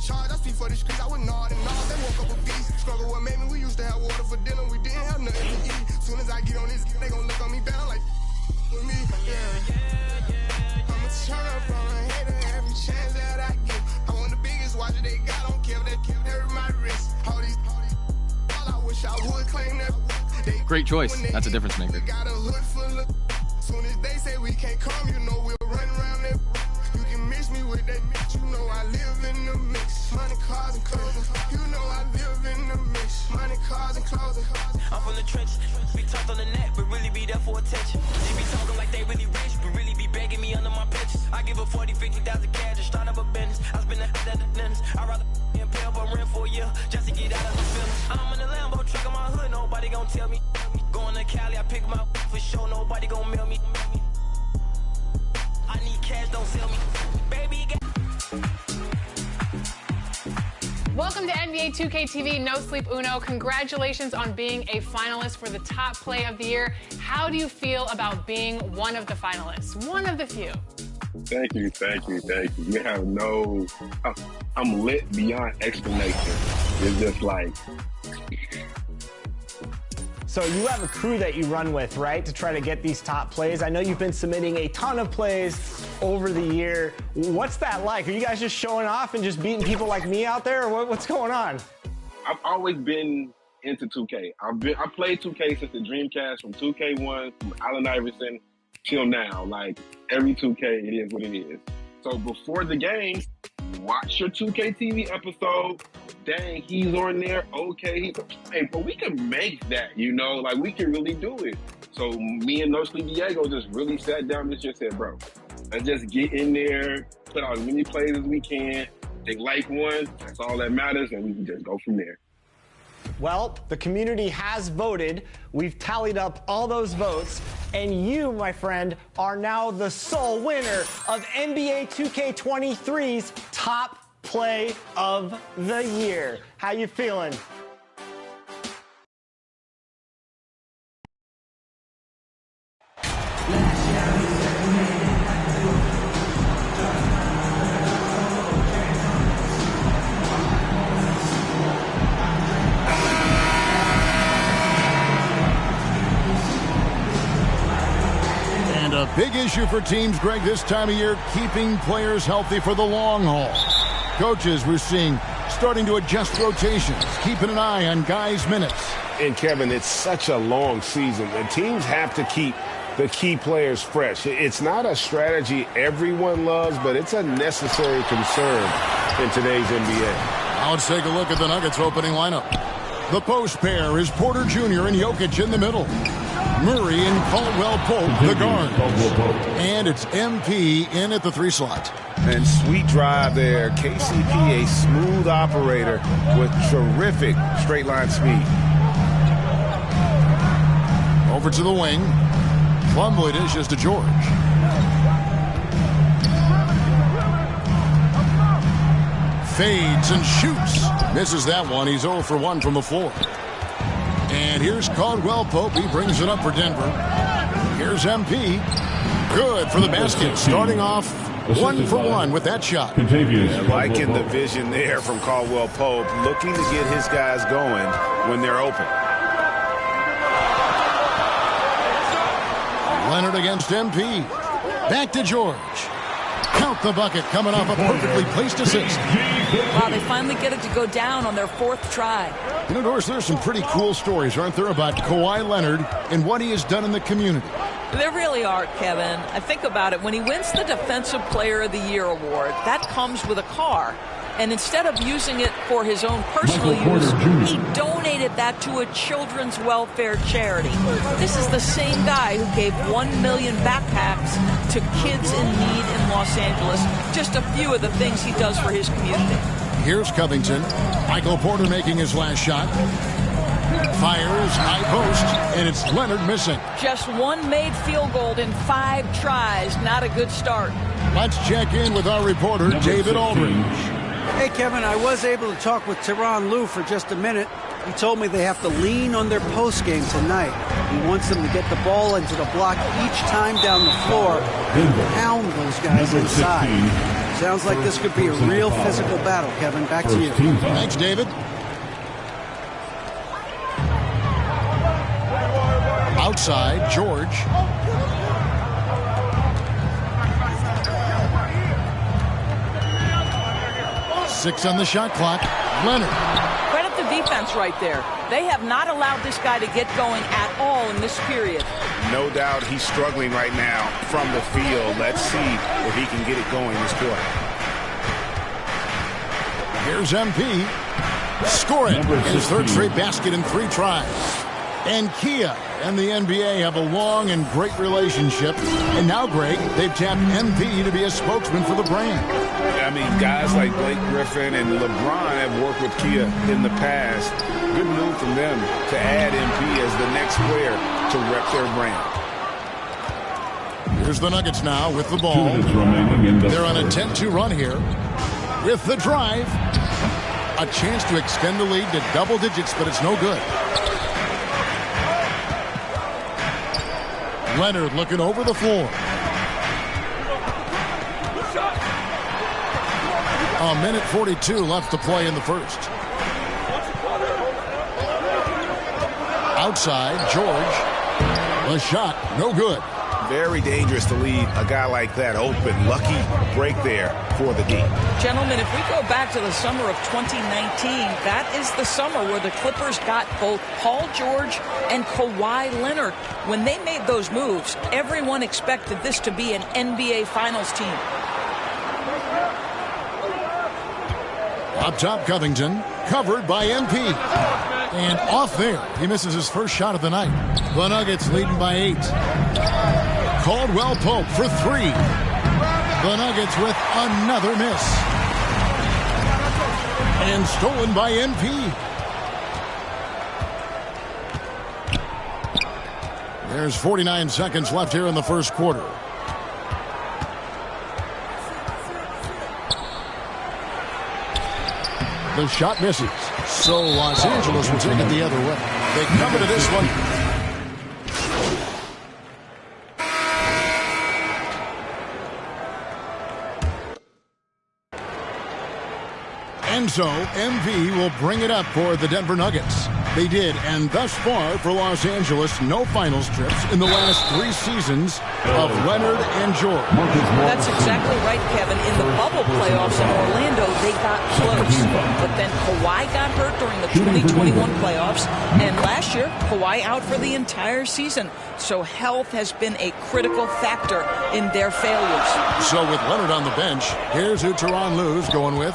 charge. I speak for the streets. I was gnawed and gnawed. They woke up a beast. Struggle what made me. We used to have water for dinner. We didn't have nothing to eat. Soon as I get on this, they gon' look on me down like with me. Yeah. I'ma turn up on a hater every chance that I get. I want the biggest watch that they got. Don't care if they hurt my wrist. All I wish I would claim that. Great choice. That's a difference maker. Got a hood full of. Soon as they say we can't come, you know we'll run around that. You can mix me with that mix. You know I live in the mix. Money, cars, and clothing. You know I live in the mix. Money, cars, and clothing. I'm from the trenches. Be tough on the net, but really be there for attention. They be talking like they really rich, but really be begging me under my pictures. I give her 40, 50,000 cash to start up a business. I spend that at the dentist. I'd rather pay up on rent for a year just to get out of her feelings. I'm in the Lambo truck in my hood, nobody gon' tell me. Going to Cali, I pick my for sure, nobody gon' mail me. I need cash, don't sell me. Baby, Welcome to NBA 2K TV No Sleep Uno. Congratulations on being a finalist for the top play of the year. How do you feel about being one of the finalists? One of the few. Thank you. You have no, I'm lit beyond explanation. It's just like. So you have a crew that you run with, right, to try to get these top plays. I know you've been submitting a ton of plays over the year. What's that like? Are you guys just showing off and just beating people like me out there, or what's going on? I've always been into 2K. I played 2K since the Dreamcast, from 2K1, from Allen Iverson till now. Like, every 2K, it is what it is. So before the game, watch your 2K TV episode. Dang, he's on there. Okay. Hey, but we can make that, you know? Like, we can really do it. So me and No Sleep Diego just really sat down and just said, bro, let's just get in there, put out as many plays as we can. They like one, that's all that matters, and we can just go from there. Well, the community has voted. We've tallied up all those votes, and you, my friend, are now the sole winner of NBA 2K23's top play of the year. How you feeling? And a big issue for teams, Greg, this time of year, keeping players healthy for the long haul. Coaches, we're seeing, starting to adjust rotations, keeping an eye on guys' minutes. And, Kevin, it's such a long season. The teams have to keep the key players fresh. It's not a strategy everyone loves, but it's a necessary concern in today's NBA. Now let's take a look at the Nuggets opening lineup. The post pair is Porter Jr. and Jokic in the middle. Murray and Caldwell-Pope, the guards. And it's MP in at the 3 slot. And sweet drive there. KCP, a smooth operator with terrific straight line speed. Over to the wing. Plumlee dishes to George. Fades and shoots. Misses that one. He's 0 for 1 from the floor. And here's Caldwell-Pope. He brings it up for Denver. Here's MP. Good for the basket. Starting off 1 for 1 with that shot. Yeah, liking the vision there from Caldwell-Pope. Looking to get his guys going when they're open. Leonard against MP. Back to George. Count the bucket coming off a perfectly placed assist. Wow, they finally get it to go down on their 4th try. You know, Doris, there's some pretty cool stories, aren't there, about Kawhi Leonard and what he has done in the community. There really are, Kevin. I think about it. When he wins the Defensive Player of the Year award, that comes with a car. And instead of using it for his own personal use, he donated that to a children's welfare charity. This is the same guy who gave 1 million backpacks to kids in need in Los Angeles. Just a few of the things he does for his community. Here's Covington. Michael Porter making his last shot. Fires, high post, and it's Leonard missing. Just 1 made field goal in 5 tries. Not a good start. Let's check in with our reporter, David Aldridge. Hey, Kevin, I was able to talk with Tyronn Lue for just a minute. He told me they have to lean on their postgame tonight. He wants them to get the ball into the block each time down the floor and pound those guys inside. Sounds like this could be a real physical battle, Kevin. Back to you. Thanks, David. Outside, George. Six on the shot clock. Leonard. Credit the defense right there. They have not allowed this guy to get going at all in this period. No doubt he's struggling right now from the field. Let's see if he can get it going this quarter. Here's MP. Scoring his third straight basket in 3 tries. And Kia and the NBA have a long and great relationship. And now, Greg, they've tapped MP to be a spokesman for the brand. I mean, guys like Blake Griffin and LeBron have worked with Kia in the past. Good move from them to add MP as the next player to rep their brand. Here's the Nuggets now with the ball. They're on a 10-2 run here. With the drive. A chance to extend the lead to double digits, but it's no good. Leonard looking over the floor. A minute 42 left to play in the first. Outside, George. The shot, no good. Very dangerous to leave a guy like that open. Lucky break there for the D. Gentlemen, if we go back to the summer of 2019, that is the summer where the Clippers got both Paul George and Kawhi Leonard. When they made those moves, everyone expected this to be an NBA Finals team. Up top, Covington, covered by MP. And off there, he misses his first shot of the night. The Nuggets leading by 8. Caldwell Pope for 3. The Nuggets with another miss. And stolen by MP. There's 49 seconds left here in the first quarter. The shot misses. So Los Angeles will take it the other way. They come to this one. And so MP will bring it up for the Denver Nuggets. They did, and thus far for Los Angeles, no finals trips in the last 3 seasons of Leonard and George. That's exactly right, Kevin. In the bubble playoffs in Orlando, they got close. But then Kawhi got hurt during the 2021 playoffs, and last year, Kawhi out for the entire season. So health has been a critical factor in their failures. So with Leonard on the bench, here's who Tyronn Lue's going with.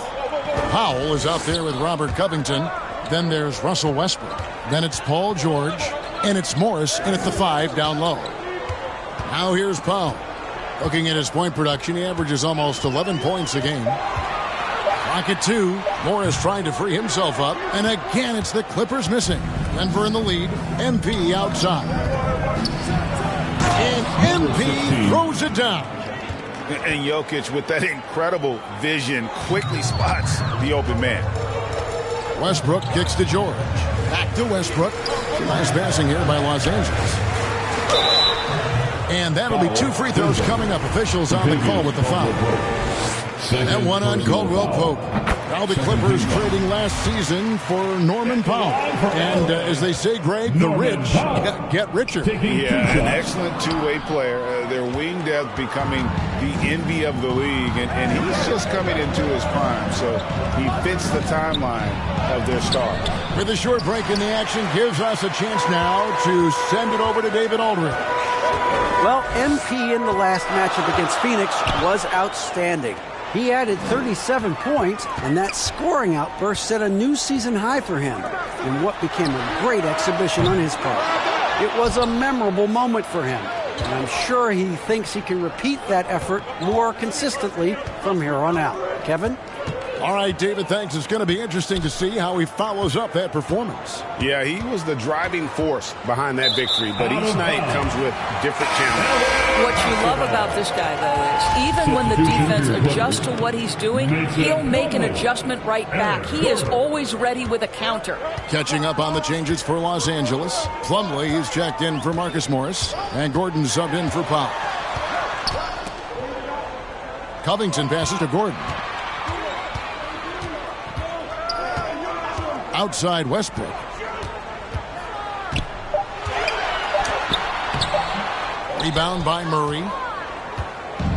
Powell is out there with Robert Covington. Then there's Russell Westbrook. Then it's Paul George. And it's Morris in at the 5 down low. Now here's Powell. Looking at his point production, he averages almost 11 points a game. Clock at 2. Morris trying to free himself up. And again, it's the Clippers missing. Denver in the lead. MP outside. And MP throws it down. And Jokic, with that incredible vision, quickly spots the open man. Westbrook kicks to George. Back to Westbrook. Nice passing here by Los Angeles. And that'll be 2 free throws coming up. Officials on the call with the foul. And one on Caldwell Pope. Now the Clippers trading last season for Norman Powell. And as they say, Greg, the rich get richer. Yeah, an excellent two-way player. Their wing depth becoming the envy of the league. And he's just coming into his prime. So he fits the timeline of their star. With a short break in the action, gives us a chance now to send it over to David Aldridge. Well, MP in the last matchup against Phoenix was outstanding. He added 37 points, and that scoring outburst set a new season high for him in what became a great exhibition on his part. It was a memorable moment for him, and I'm sure he thinks he can repeat that effort more consistently from here on out. Kevin? All right, David, thanks. It's going to be interesting to see how he follows up that performance. Yeah, he was the driving force behind that victory, but each night comes with different challenges. What you love about this guy, though, is even when the defense adjusts to what he's doing, he'll make an adjustment right back. He is always ready with a counter. Catching up on the changes for Los Angeles. Plumlee is checked in for Marcus Morris, and Gordon subbed in for Powell. Covington passes to Gordon. Outside Westbrook. Rebound by Murray.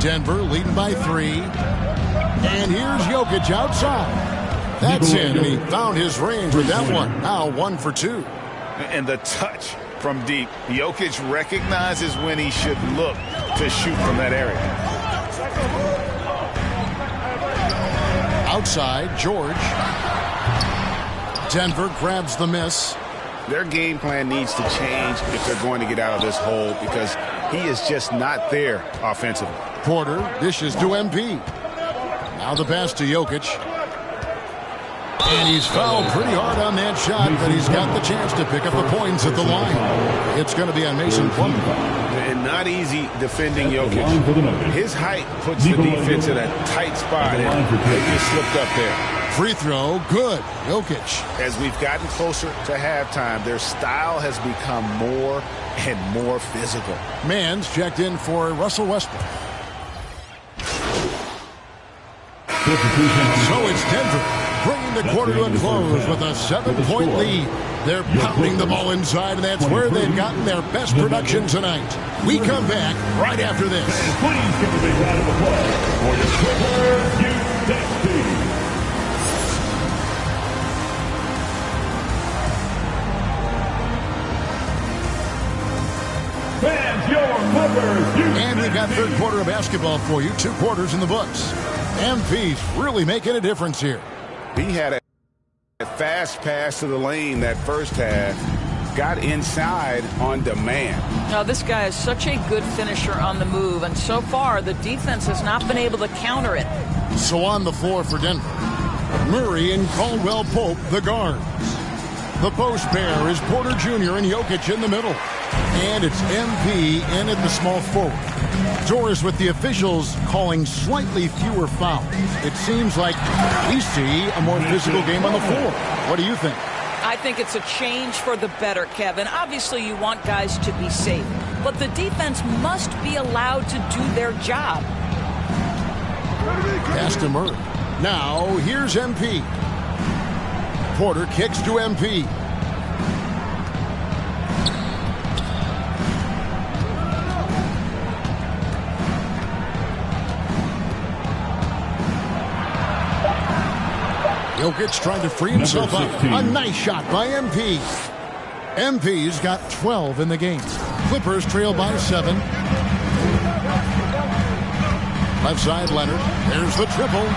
Denver leading by 3. And here's Jokic outside. That's in, and he found his range with that one. Now 1 for 2. And the touch from deep. Jokic recognizes when he should look to shoot from that area. Outside, George. Denver grabs the miss. Their game plan needs to change if they're going to get out of this hole because he is just not there offensively. Porter dishes to MP. Now the pass to Jokic. And he's fouled pretty hard on that shot, but he's got the chance to pick up the points at the line. It's going to be on Mason Plumlee. And not easy defending Jokic. His height puts the defense in a tight spot, and they just slipped up there. Free throw, good. Jokic. As we've gotten closer to halftime, their style has become more and more physical. Mans checked in for Russell Westbrook. So it's Denver bringing the quarter to a close with a 7-point lead. They're pounding the ball inside, and that's where they've gotten their best production tonight. We come back right after this. Please give a big round of applause for your Clipper Youth team. And we've got third quarter of basketball for you. 2 quarters in the books. MP's really making a difference here. He had a fast pass to the lane that first half. Got inside on demand. Now, this guy is such a good finisher on the move, and so far the defense has not been able to counter it. So on the floor for Denver, Murray and Caldwell Pope, the guards. The post pair is Porter Jr. and Jokic in the middle. And it's MP in at the small forward. Doors with the officials calling slightly fewer fouls. It seems like we see a more physical game on the floor. What do you think? I think it's a change for the better, Kevin. Obviously, you want guys to be safe, but the defense must be allowed to do their job. Pass to Murray. Now, here's MP. Porter kicks to MP. Jokic trying to free himself up. A nice shot by MP. MP's got 12 in the game. Clippers trail by 7. Left side, Leonard. There's the triple.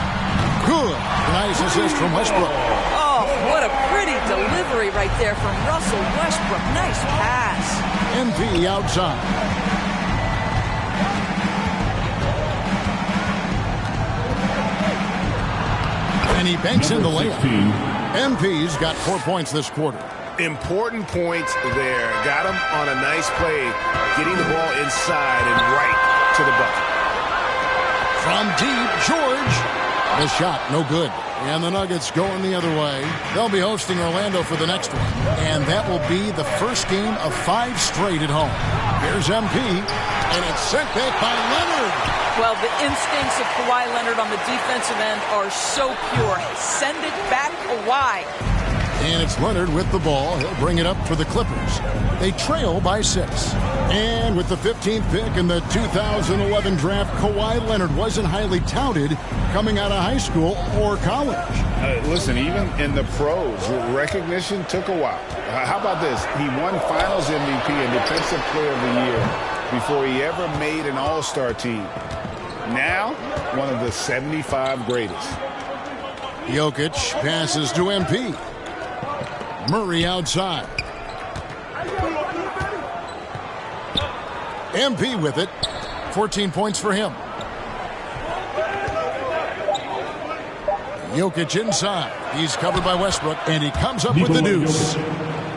Good. Nice assist from Westbrook. Oh, what a pretty delivery right there from Russell Westbrook. Nice pass. MP outside. And he banks in the layup. MP's got 4 points this quarter. Important points there. Got him on a nice play, getting the ball inside and right to the bucket. From deep, George. The shot, no good. And the Nuggets going the other way. They'll be hosting Orlando for the next one. And that will be the first game of 5 straight at home. Here's MP. And it's sent back by Leonard. Well, the instincts of Kawhi Leonard on the defensive end are so pure. Send it back Kawhi. And it's Leonard with the ball. He'll bring it up for the Clippers. They trail by 6. And with the 15th pick in the 2011 draft, Kawhi Leonard wasn't highly touted coming out of high school or college. Listen, even in the pros, recognition took a while. How about this? He won Finals MVP and Defensive Player of the Year before he ever made an All-Star team. Now, one of the 75 greatest. Jokic passes to MP. Murray outside. MP with it. 14 points for him. Jokic inside. He's covered by Westbrook, and he comes up with the deuce.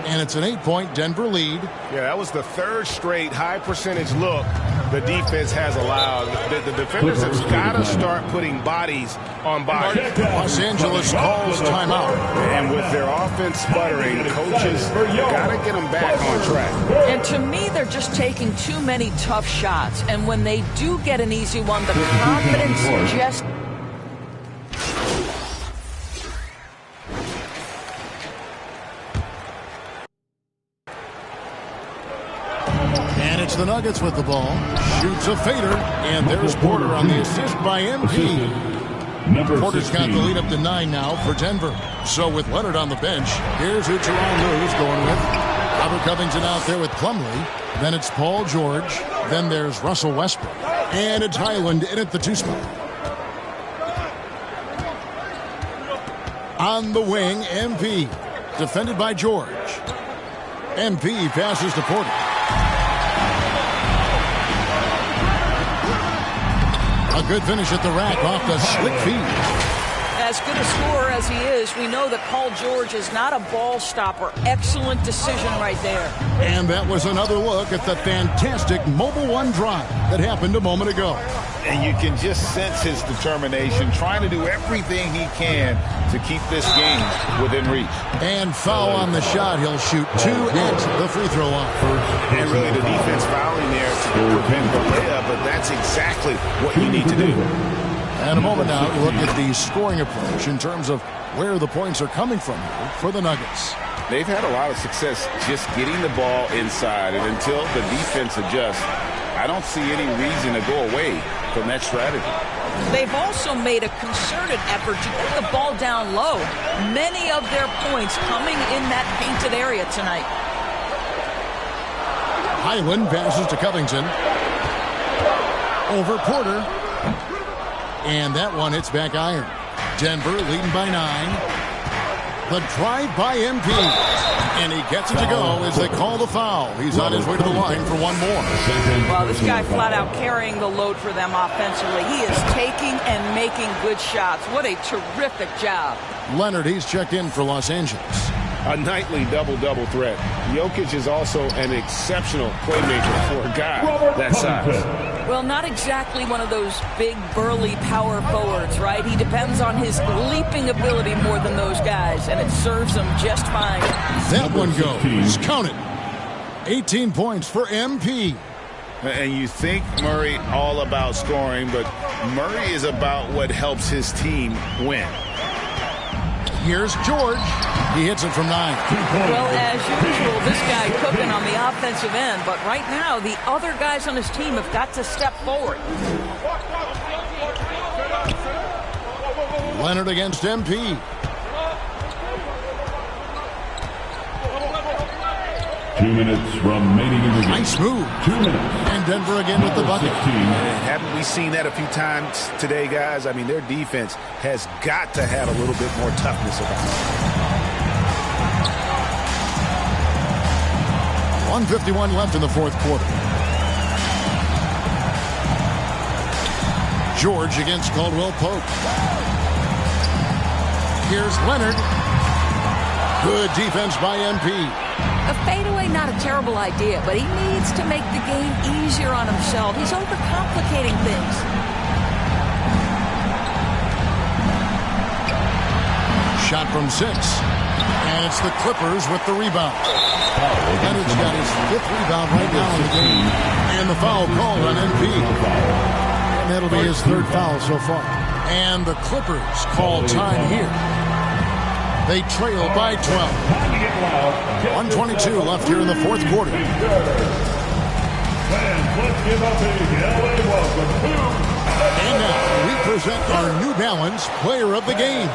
And it's an 8-point Denver lead. Yeah, that was the third straight high percentage look the defense has allowed. The defenders have got to start putting bodies on bodies. Los Angeles calls timeout. And with their offense sputtering, coaches got to get them back on track. And to me, they're just taking too many tough shots. And when they do get an easy one, the confidence just... And it's the Nuggets with the ball. Shoots a fader. And there's Porter on the assist by MP. Porter's got the lead up to 9 now for Denver. So with Leonard on the bench, here's who Tyronn Lue's going with. Robert Covington out there with Plumlee. Then it's Paul George. Then there's Russell Westbrook. And it's Highland in at the 2 spot. On the wing, MP. Defended by George. MP passes to Porter. A good finish at the rack off the slick feed. As good a scorer as he is, we know that Paul George is not a ball stopper. Excellent decision right there. And that was another look at the fantastic Mobile One drive that happened a moment ago. And you can just sense his determination, trying to do everything he can to keep this game within reach. And foul on the shot. He'll shoot 2 at the free throw line. And really the defense fouling there to prevent the layup, but that's exactly what you need to do. And a moment now to look at the scoring approach in terms of where the points are coming from here for the Nuggets. They've had a lot of success just getting the ball inside, and until the defense adjusts, I don't see any reason to go away from that strategy. They've also made a concerted effort to get the ball down low. Many of their points coming in that painted area tonight. Highland passes to Covington. Over Porter. And that one hits back iron. Denver leading by 9. The drive by MP. And he gets it to go as they call the foul. He's on his way to the line for one more. Well, this guy flat out carrying the load for them offensively. He is taking and making good shots. What a terrific job. Leonard, he's checked in for Los Angeles. A nightly double-double threat. Jokic is also an exceptional playmaker for a guy that size. Well, not exactly one of those big, burly power forwards, right? He depends on his leaping ability more than those guys, and it serves him just fine. That one goes. Count it. 18 points for MP. And you think Murray all about scoring, but Murray is about what helps his team win. Here's George. He hits it from 9. Well, as usual, this guy cooking on the offensive end. But right now, the other guys on his team have got to step forward. Leonard against MP. Two minutes remaining in the game. Nice move. 2 minutes. And Denver again with the bucket. Haven't we seen that a few times today, guys? I mean, their defense has got to have a little bit more toughness about it. 1:51 left in the fourth quarter. George against Caldwell Pope. Here's Leonard. Good defense by MP. A fadeaway, not a terrible idea, but he needs to make the game easier on himself. He's overcomplicating things. Shot from 6. And it's the Clippers with the rebound. Leonard's got his 5th rebound right now in the game. And the foul called on MP. And that'll be his 3rd foul so far. And the Clippers call time here. They trail by 12. 1:22 left here in the fourth quarter. Fans, let's give up a LA welcome to... And now we present our New Balance Player of the Game,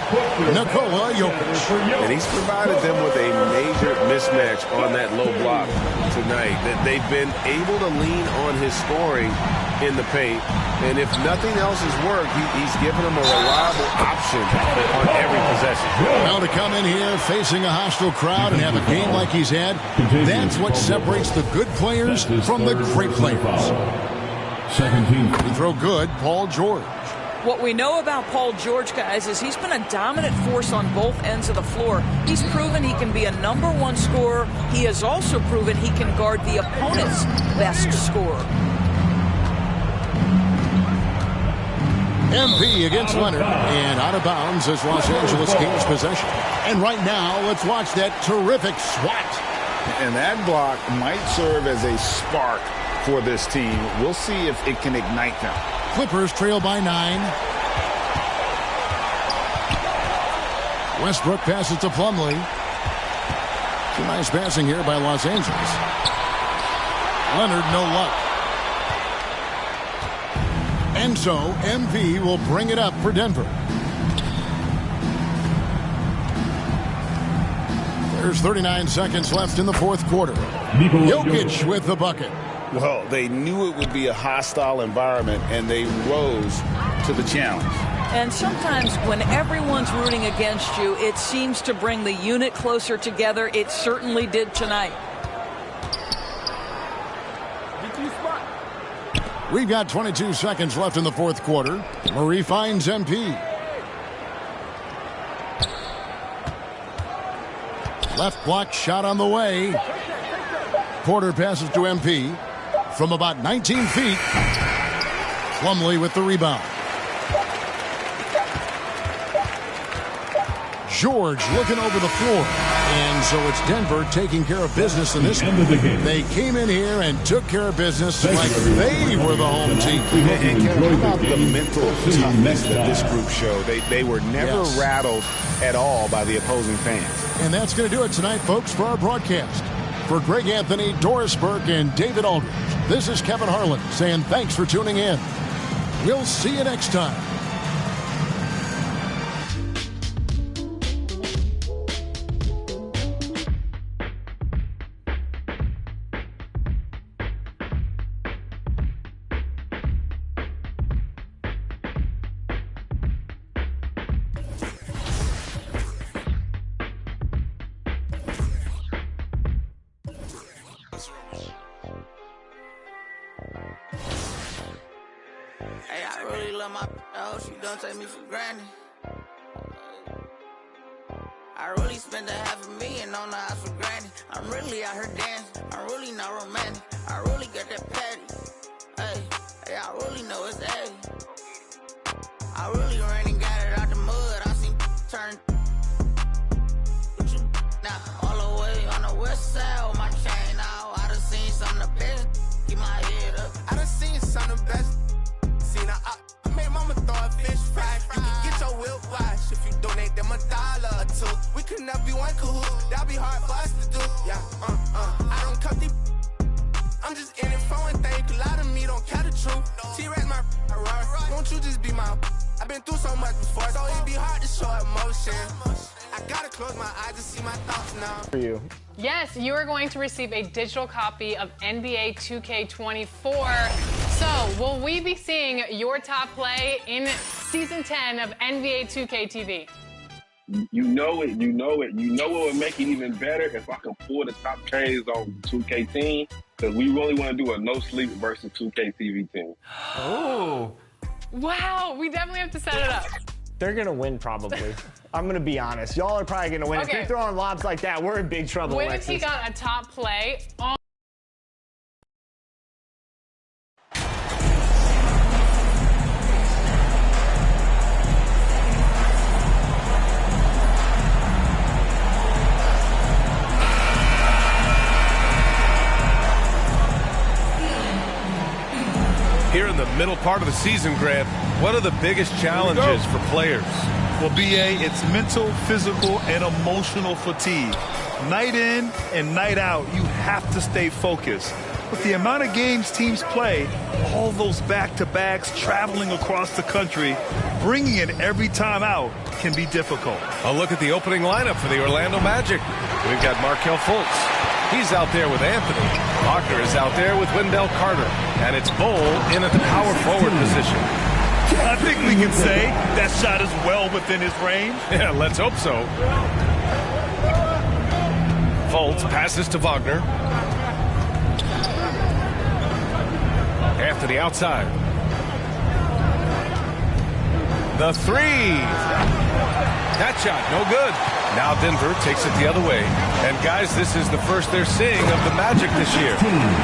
Nikola Jokic. And he's provided them with a major mismatch on that low block tonight. That they've been able to lean on his scoring in the paint. And if nothing else has worked, he's given them a reliable option on every possession. Now to come in here facing a hostile crowd and have a game like he's had, that's what separates the good players from the great players. Second team. He throw good, Paul George. What we know about Paul George, guys, is he's been a dominant force on both ends of the floor. He's proven he can be a #1 scorer. He has also proven he can guard the opponent's best scorer. MP against Leonard, and out of bounds as Los Angeles gains possession. And right now, let's watch that terrific swat. And that block might serve as a spark for this team. We'll see if it can ignite them. Clippers trail by 9. Westbrook passes to Plumlee. Some nice passing here by Los Angeles. Leonard, no luck. And so, MP will bring it up for Denver. There's 39 seconds left in the fourth quarter. Jokic with the bucket. Well, they knew it would be a hostile environment, and they rose to the challenge. And sometimes when everyone's rooting against you, it seems to bring the unit closer together. It certainly did tonight. We've got 22 seconds left in the fourth quarter. Murray finds MP. Left block shot on the way. Porter passes to MP from about 19 feet. Plumlee with the rebound. George looking over the floor. And so it's Denver taking care of business in this one. They came in here and took care of business like they were the home team. And Kevin, how about the mental toughness that this group showed? They were never rattled at all by the opposing fans. And that's going to do it tonight, folks, for our broadcast. For Greg Anthony, Doris Burke, and David Aldridge, this is Kevin Harlan saying thanks for tuning in. We'll see you next time. Hey, I really love my house. She don't take me for granted. I really spent $500,000 on the house for granted. I'm really out here dancing. I'm really not romantic. I really got that patty. Hey, I really know it's A. I really ran and got it out the mud. I seen turn. But you now all the way on the west side with my chain out. I done seen some of the best. Keep my head up. I done seen some of the best. I made mama throw a fish fry. You can get your whip wash if you donate them $1 or $2. We could never be one cahoot. That'll be hard for us to do. Yeah, I don't cut these. I'm just in it for one thing. A lot of me don't care the truth. T-Rex my roar. Won't you just be my? I've been through so much before, so it'd be hard to show emotion. I gotta close my eyes to see my thoughts now. For you. Yes, you are going to receive a digital copy of NBA 2K24. So, will we be seeing your top play in Season 10 of NBA 2K TV? You know it. You know it. You know what would make it even better if I could pull the top trades on 2K team, because we really want to do a no-sleep versus 2K TV team. Oh. Wow, we definitely have to set it up. They're going to win, probably. I'm going to be honest. Y'all are probably going to win. Okay. If you're throwing lobs like that, we're in big trouble, Way Alexis. to take on a top play on. Here in the middle part of the season, Grant, what are the biggest challenges for players? Well, BA, it's mental, physical, and emotional fatigue. Night in and night out, you have to stay focused. With the amount of games teams play, all those back-to-backs, traveling across the country, bringing it every time out can be difficult. A look at the opening lineup for the Orlando Magic. We've got Markelle Fultz. He's out there with Anthony. Wagner is out there with Wendell Carter. And it's Bol in at the power forward position. I think we can say that shot is well within his range. Yeah, let's hope so. Fultz passes to Wagner. Anthony outside. The three. That shot, no good. Now Denver takes it the other way. And guys, this is the first they're seeing of the Magic this year.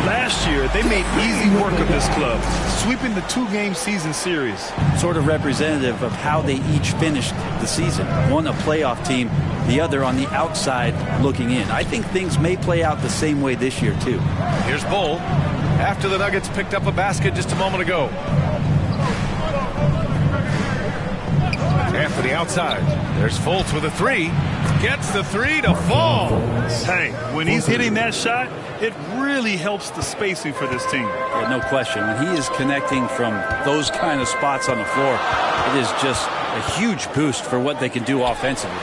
Last year, they made easy work of this club, sweeping the 2-game season series. Sort of representative of how they each finished the season. One a playoff team, the other on the outside looking in. I think things may play out the same way this year, too. Here's Bull after the Nuggets picked up a basket just a moment ago. Anthony outside. There's Fultz with a three. Gets the three to fall. Hey, when he's hitting that shot, it really helps the spacing for this team. Yeah, no question. When he is connecting from those kind of spots on the floor, it is just a huge boost for what they can do offensively.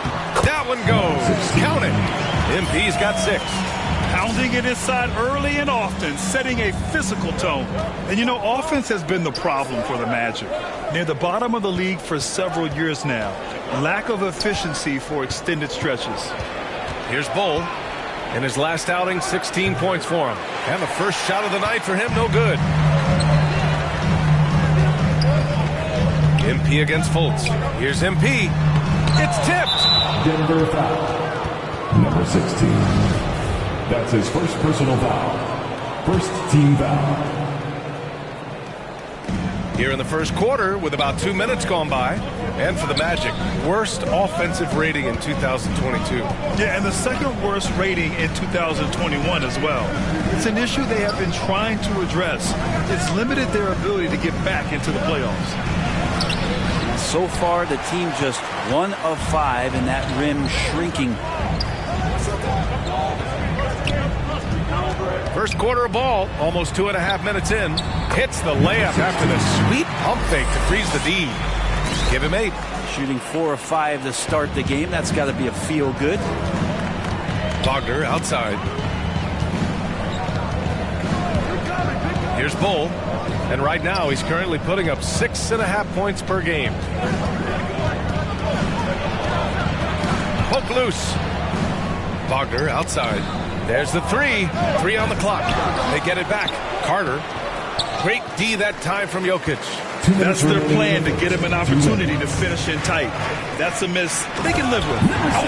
That one goes. Count it. MP's got 6. Pounding it inside early and often, setting a physical tone. And you know, offense has been the problem for the Magic. Near the bottom of the league for several years now. Lack of efficiency for extended stretches. Here's Bull. In his last outing, 16 points for him. And the first shot of the night for him, no good. MP against Fultz. Here's MP. It's tipped. Denver foul. Number 16. That's his first personal foul. First team foul. Here in the first quarter with about 2 minutes gone by. And for the Magic, worst offensive rating in 2022. Yeah, and the second worst rating in 2021 as well. It's an issue they have been trying to address. It's limited their ability to get back into the playoffs. So far, the team just 1 of 5 in that rim shrinking. First quarter of ball, almost 2.5 minutes in. Hits the layup after the sweet pump fake to freeze the D. Give him 8. Shooting 4 of 5 to start the game. That's got to be a feel good. Wagner outside. Here's Bull. And right now he's currently putting up 6.5 points per game. Poke loose. Wagner outside. There's the 3. 3 on the clock. They get it back. Carter. Great D that time from Jokic. That's their plan, to get him an opportunity to finish in tight. That's a miss they can live with.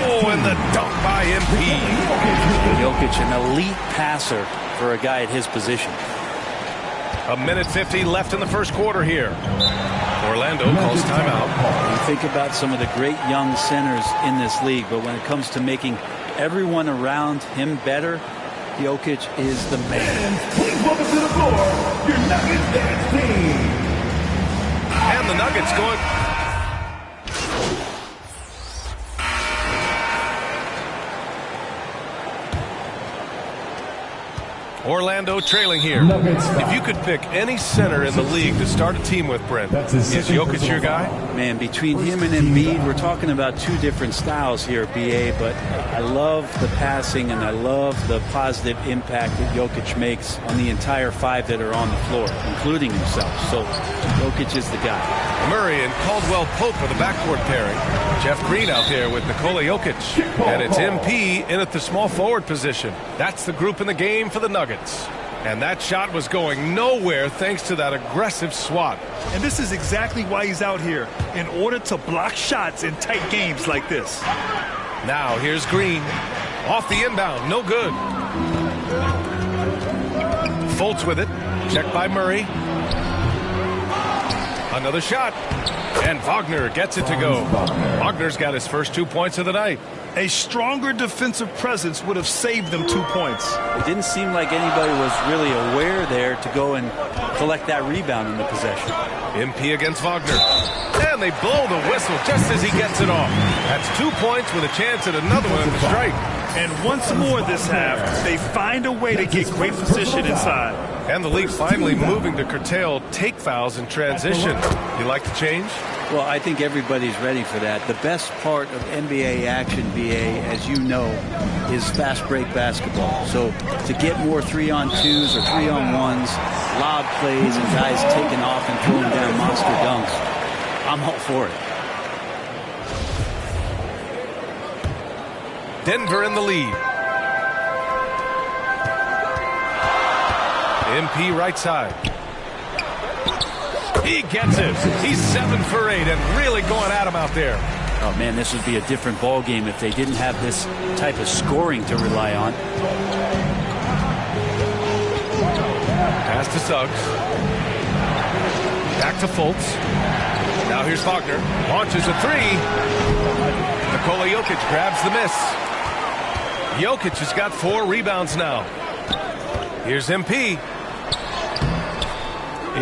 Oh, and the dunk by MP. Jokic, an elite passer for a guy at his position. 1:50 left in the first quarter here. Orlando calls timeout. You think about some of the great young centers in this league, but when it comes to making everyone around him better, Jokic is the man. Please welcome to the floor, your Nuggets dance team. And the Nuggets going. Orlando trailing here. If you could pick any center in the league to start a team with, Brent, is Jokic your guy? Man, between him and Embiid, we're talking about 2 different styles here, BA, but I love the passing and I love the positive impact that Jokic makes on the entire 5 that are on the floor, including himself. So Jokic is the guy. Murray and Caldwell Pope are the backcourt pairing. Jeff Green out there with Nikola Jokic. And it's MP in at the small forward position. That's the group in the game for the Nuggets. And that shot was going nowhere thanks to that aggressive swat. And this is exactly why he's out here, in order to block shots in tight games like this. Now here's Green. Off the inbound, no good. Fultz with it. Checked by Murray. Another shot. And Wagner gets it to go. Wagner's got his first 2 points of the night. A stronger defensive presence would have saved them 2 points. It didn't seem like anybody was really aware there to go and collect that rebound in the possession. MP against Wagner. And they blow the whistle just as he gets it off. That's 2 points with a chance at another one at the strike. And once more this half, they find a way to get great position inside. And the league finally moving to curtail take fouls in transition. You like the change? Well, I think everybody's ready for that. The best part of NBA action, BA, as you know, is fast break basketball. So to get more 3-on-2s or 3-on-1s, lob plays, and guys taking off and throwing down monster dunks, I'm all for it. Denver in the lead. MP right side. He gets it. He's 7 for 8 and really going at him out there. Oh, man, this would be a different ball game if they didn't have this type of scoring to rely on. Pass to Suggs. Back to Fultz. Now here's Wagner. Launches a three. Nikola Jokic grabs the miss. Jokic has got 4 rebounds now. Here's MP.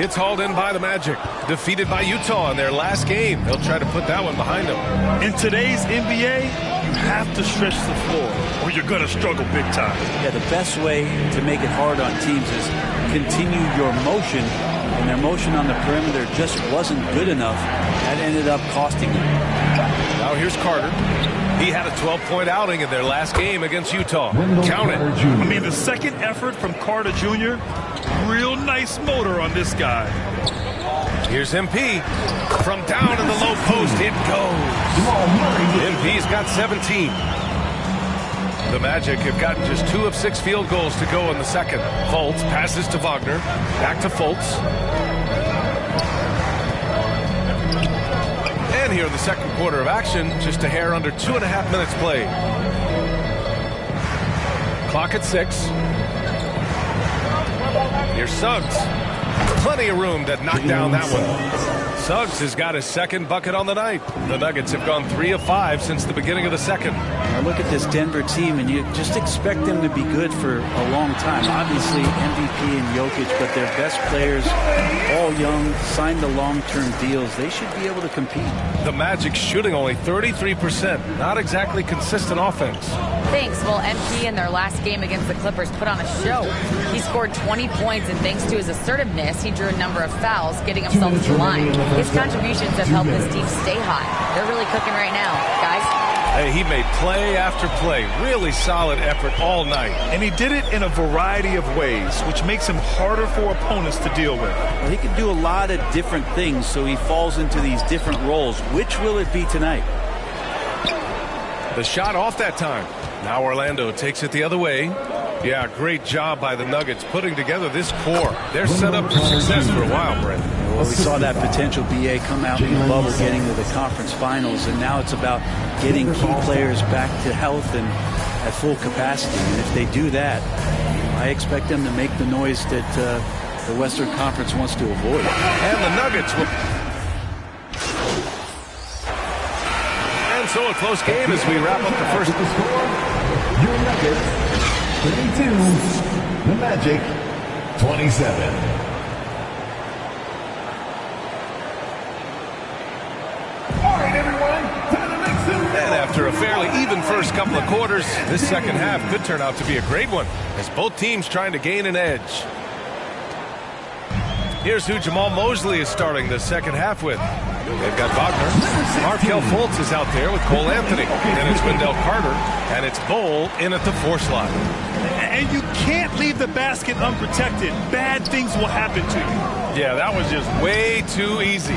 It's hauled in by the Magic. Defeated by Utah in their last game. They'll try to put that one behind them. In today's NBA, you have to stretch the floor or you're going to struggle big time. Yeah, the best way to make it hard on teams is continue your motion, and their motion on the perimeter just wasn't good enough. That ended up costing them. Now here's Carter. He had a 12-point outing in their last game against Utah. Count it. I mean, the second effort from Carter Jr., real nice motor on this guy. Here's MP. From down in the low post, it goes. MP's got 17. The Magic have gotten just 2 of 6 field goals to go in the second. Fultz passes to Wagner. Back to Fultz. And here in the second quarter of action, just a hair under 2.5 minutes played. Clock at 6. Here's Suggs. Plenty of room to knock down that one. Suggs has got his second bucket on the night. The Nuggets have gone 3 of 5 since the beginning of the second. Now look at this Denver team, and you just expect them to be good for a long time. Obviously, MVP and Jokic, but their best players, all young, signed to long-term deals. They should be able to compete. The Magic shooting only 33%. Not exactly consistent offense. Thanks. Well, MP in their last game against the Clippers put on a show. He scored 20 points, and thanks to his assertiveness, he drew a number of fouls, getting himself to the line. His contributions have helped this team stay hot. They're really cooking right now, guys. Hey, he made play after play. Really solid effort all night. And he did it in a variety of ways, which makes him harder for opponents to deal with. Well, he can do a lot of different things, so he falls into these different roles. Which will it be tonight? The shot off that time. Now Orlando takes it the other way. Yeah, great job by the Nuggets putting together this core. They're set up for success for a while, Brett. Well, we saw that potential BA come out in the bubble, getting to the conference finals, and now it's about getting key players back to health and at full capacity. And if they do that, I expect them to make the noise that the Western Conference wants to avoid. And the Nuggets will... And so a close game as we wrap up the first... Your Nuggets, 32. The Magic, 27. And after a fairly even first couple of quarters, this second half could turn out to be a great one as both teams trying to gain an edge. Here's who Jamal Mosley is starting the second half with. They've got Wagner. Markelle Fultz is out there with Cole Anthony. Then it's Wendell Carter, and it's Bol in at the 4 slot. And you can't leave the basket unprotected. Bad things will happen to you. Yeah, that was just way too easy.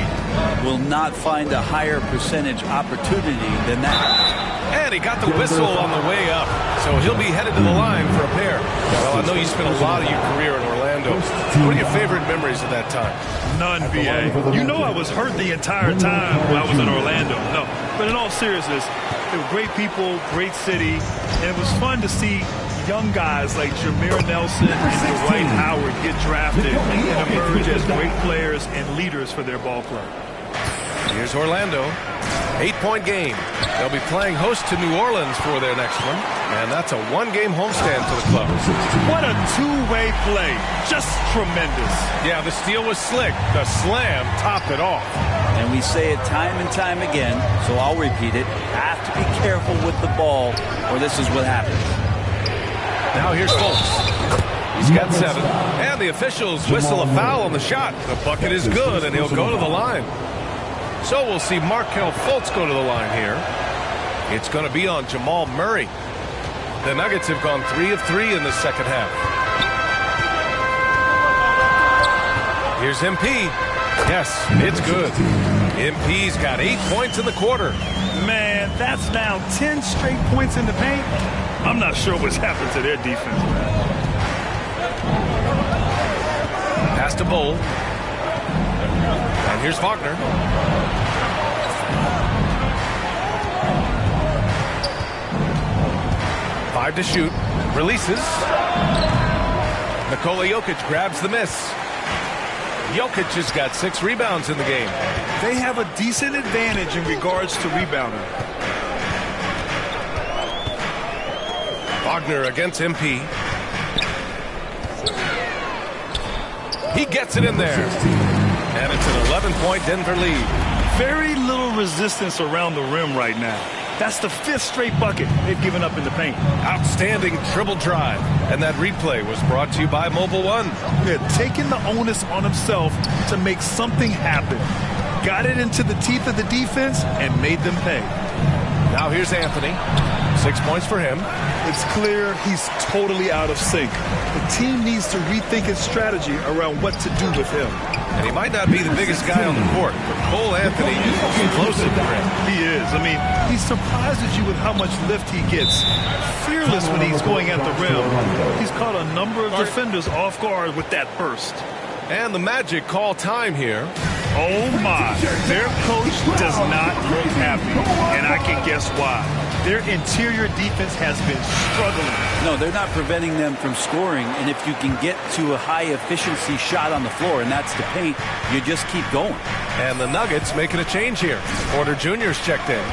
Will not find a higher percentage opportunity than that. And he got the whistle on the way up, so he'll be headed to the line for a pair. Well, I know you spent a lot of your career in Orlando. What are your favorite memories of that time? None, BA. You know I was hurt the entire time when I was in Orlando. No, but in all seriousness, they were great people, great city, and it was fun to see young guys like Jameer Nelson and Dwight Howard get drafted and emerge as great players and leaders for their ball club. Here's Orlando. 8-point game. They'll be playing host to New Orleans for their next one, and that's a 1-game homestand for the club. What a two-way play. Just tremendous. Yeah, the steal was slick. The slam topped it off. And we say it time and time again, so I'll repeat it. Have to be careful with the ball, or this is what happens. Now here's Fultz. He's got 7. And the officials whistle a foul on the shot. The bucket is good, and he'll go to the line. So we'll see Markelle Fultz go to the line here. It's going to be on Jamal Murray. The Nuggets have gone 3 of 3 in the second half. Here's MP. Yes, it's good. MP's got 8 points in the quarter. Man, that's now 10 straight points in the paint. I'm not sure what's happened to their defense, man. Pass to Bol. And here's Wagner. 5 to shoot. Releases. Nikola Jokic grabs the miss. Jokic has got 6 rebounds in the game. They have a decent advantage in regards to rebounding. Wagner against MP. He gets it in there. And it's an 11-point Denver lead. Very little resistance around the rim right now. That's the 5th straight bucket they've given up in the paint. Outstanding dribble drive. And that replay was brought to you by Mobile One. Yeah, taking the onus on himself to make something happen. Got it into the teeth of the defense and made them pay. Now here's Anthony. 6 points for him. It's clear he's totally out of sync. The team needs to rethink its strategy around what to do with him. And he might not be the biggest guy on the court, but Cole Anthony is explosive for him. He is. I mean, he surprises you with how much lift he gets. Fearless when he's going at the rim. He's caught a number of defenders off guard with that burst. And the Magic call time here. Oh my, their coach does not look happy, and I can guess why. Their interior defense has been struggling. No, they're not preventing them from scoring, and if you can get to a high-efficiency shot on the floor, and that's the paint, you just keep going. And the Nuggets making a change here. Porter Jr.'s checked in.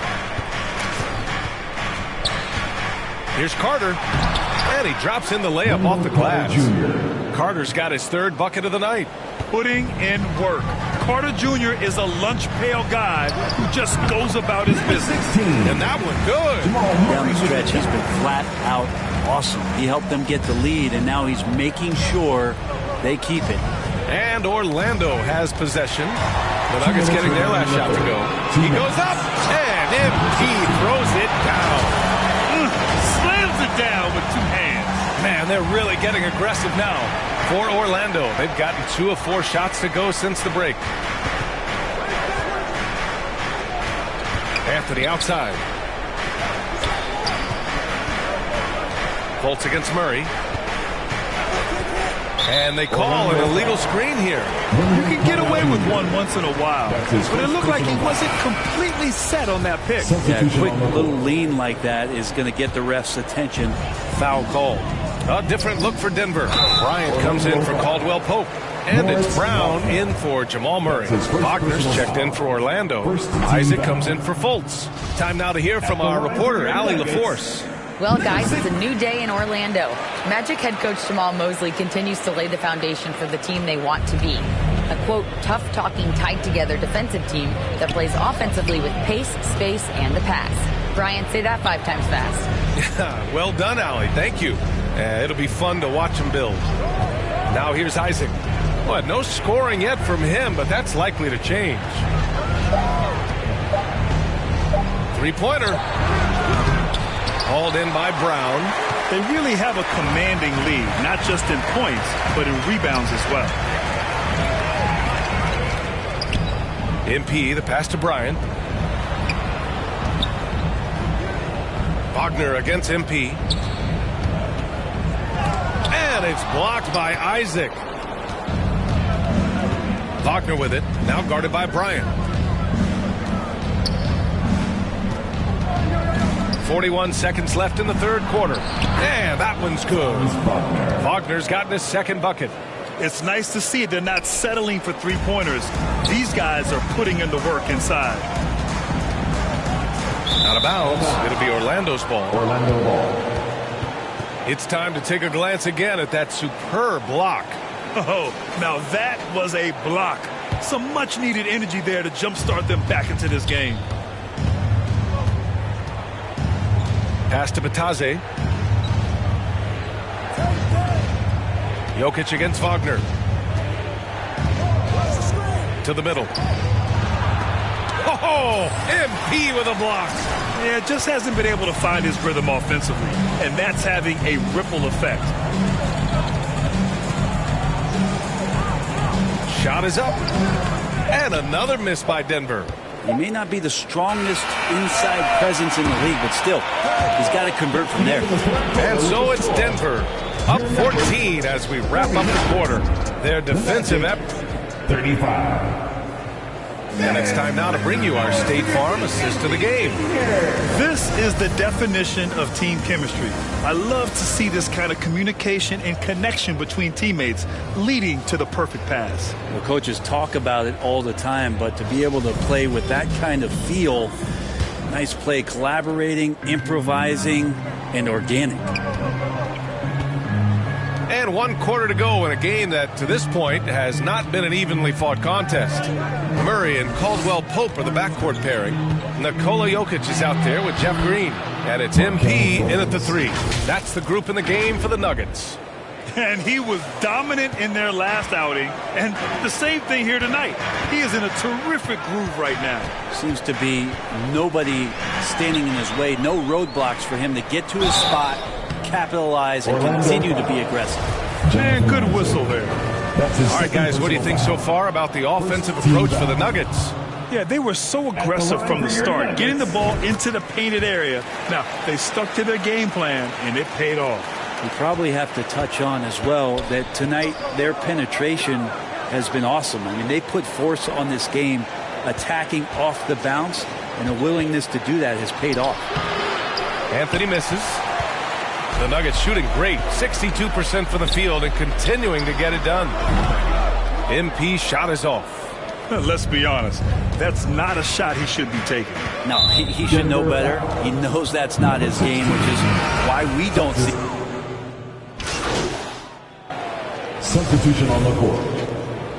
Here's Carter, and he drops in the layup off the glass. Carter's got his 3rd bucket of the night. Putting in work. Carter Jr. is a lunch pail guy who just goes about his business. And that one good. Down the stretch, he's been flat out awesome. He helped them get the lead, and now he's making sure they keep it. And Orlando has possession. The Nuggets getting their last shot to go. He goes up, and MP throws it down. Slams it down with 2 hands. Man, they're really getting aggressive now. For Orlando, they've gotten 2 of 4 shots to go since the break. Anthony outside. Fultz against Murray. And they call an illegal screen here. You can get away with one once in a while, but it looked like he wasn't completely set on that pick. Yeah, a quick little lean like that is going to get the ref's attention. Foul call. A different look for Denver. Bryant comes in for Caldwell Pope. And it's Brown in for Jamal Murray. Wagner's checked in for Orlando. Isaac comes in for Fultz. Time now to hear from our reporter, Allie LaForce. Well, guys, it's a new day in Orlando. Magic head coach Jamal Mosley continues to lay the foundation for the team they want to be. A, quote, tough-talking, tied-together defensive team that plays offensively with pace, space, and the pass. Brian, say that 5 times fast. Yeah, well done, Allie. Thank you. It'll be fun to watch him build. Now here's Isaac. Well, no scoring yet from him, but that's likely to change. 3-pointer. Hauled in by Brown. They really have a commanding lead, not just in points, but in rebounds as well. MP, the pass to Bryant. Wagner against MP. And it's blocked by Isaac. Wagner with it, now guarded by Bryant. 41 seconds left in the 3rd quarter. And that one's good. Wagner's gotten his 2nd bucket. It's nice to see they're not settling for 3-pointers. These guys are putting in the work inside. Out of bounds. It'll be Orlando's ball. Orlando ball. It's time to take a glance again at that superb block. Oh, now that was a block. Some much-needed energy there to jumpstart them back into this game. Pass to Batase. Jokic against Wagner. To the middle. Oh, MP with a block. Yeah, just hasn't been able to find his rhythm offensively, and that's having a ripple effect. Shot is up. And another miss by Denver. He may not be the strongest inside presence in the league, but still, he's got to convert from there. And so it's Denver, up 14 as we wrap up the quarter. Their defensive effort. 35. And it's time now to bring you our State Farm assist of the game. This is the definition of team chemistry. I love to see this kind of communication and connection between teammates leading to the perfect pass. Well, coaches talk about it all the time, but to be able to play with that kind of feel, nice play, collaborating, improvising, and organic. And 1 quarter to go in a game that, to this point, has not been an evenly fought contest. Murray and Caldwell Pope are the backcourt pairing. Nikola Jokic is out there with Jeff Green. And it's MP in at the 3. That's the group in the game for the Nuggets. And he was dominant in their last outing. And the same thing here tonight. He is in a terrific groove right now. Seems to be nobody standing in his way. No roadblocks for him to get to his spot, capitalize, and continue to be aggressive. Man, good whistle there. All right, guys, what do you think so far about the offensive approach for the Nuggets? Yeah, they were so aggressive from the start, getting the ball into the painted area. Now, they stuck to their game plan, and it paid off. We probably have to touch on as well that tonight their penetration has been awesome. I mean, they put force on this game, attacking off the bounce, and a willingness to do that has paid off. Anthony misses. The Nuggets shooting great, 62% from the field and continuing to get it done. MP shot is off. Let's be honest, that's not a shot he should be taking. No, he should know better. He knows that's not his game, which is why we don't see. Substitution on the court.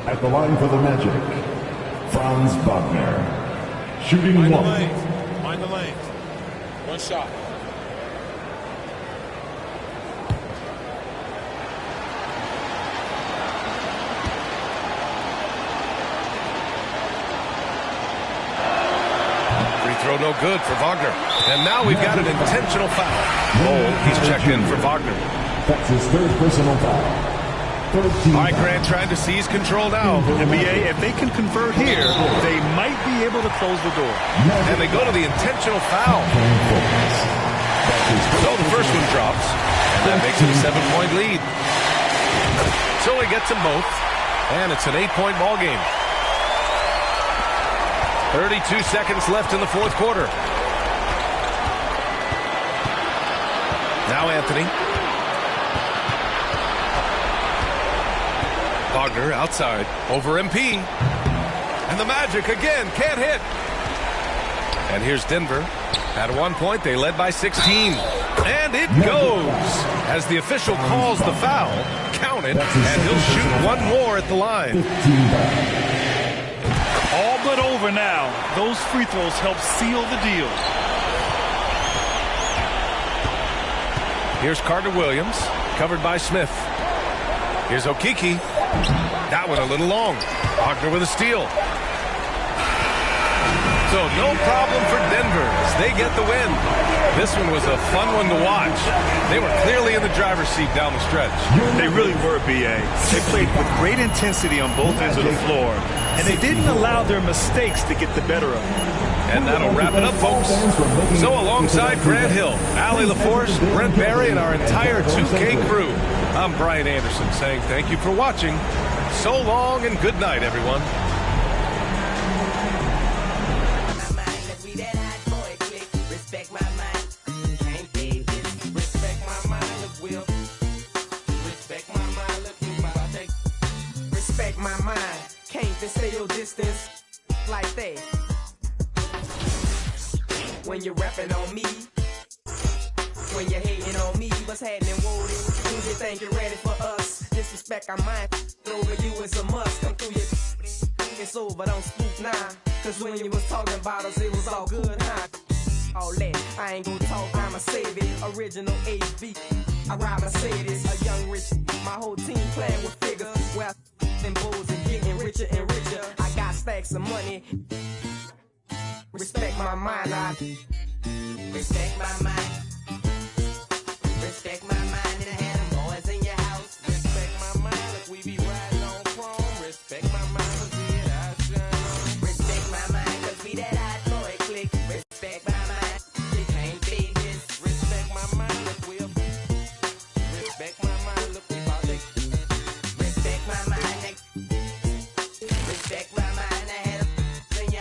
At the line for the Magic, Franz Wagner. Shooting one. Mind the lane. One shot. Free throw no good for Wagner. And now we've got an intentional foul. Oh, he's checked in for Wagner. That's his 3rd personal foul. All right, Grant trying to seize control now. NBA, if they can convert here, they might be able to close the door. And they go to the intentional foul. So the first one drops, and that makes it a 7-point lead. So he gets them both, and it's an 8-point ball game. 32 seconds left in the 4th quarter. Now Anthony. Wagner outside over MP. And the Magic again can't hit. And here's Denver. At 1 point, they led by 16. And it goes. As the official calls the foul, count it, and he'll shoot one more at the line. All but over now. Those free throws help seal the deal. Here's Carter Williams, covered by Smith. Here's Okeke. That one a little long. Wagner with a steal. So no problem for Denver as they get the win. This one was a fun one to watch. They were clearly in the driver's seat down the stretch. They really were, B.A. They played with great intensity on both ends of the floor, and they didn't allow their mistakes to get the better of them. And that'll wrap it up, folks. So alongside Grant Hill, Allie LaForce, Brent Barry, and our entire 2K crew, I'm Brian Anderson saying thank you for watching. So long and good night, everyone. Respect my mind, can't they stay your distance like that? When you're rapping on me, when you're hating on me, what's happening, Woody? Do you think you're ready for us? Disrespect our mind, over you is a must. Come through your it's over, don't spook now. Cause when you was talking about us, it was all good, huh? All that, I ain't gonna talk, I'ma save it. Original HB, I ride Mercedes. A young rich, my whole team playing with figures. Well, and bulls and getting richer and richer. I got stacks of money. Respect my mind, I respect my mind. Respect my mind and I had them boys in your house. Respect my mind if we be riding on chrome. Respect my mind cause we at our shine. Respect my mind cause we that hot boy click. Respect my mind, you can't beat this. Respect my mind if we respect my mind, look we about to respect my mind. Respect my mind, I had them in your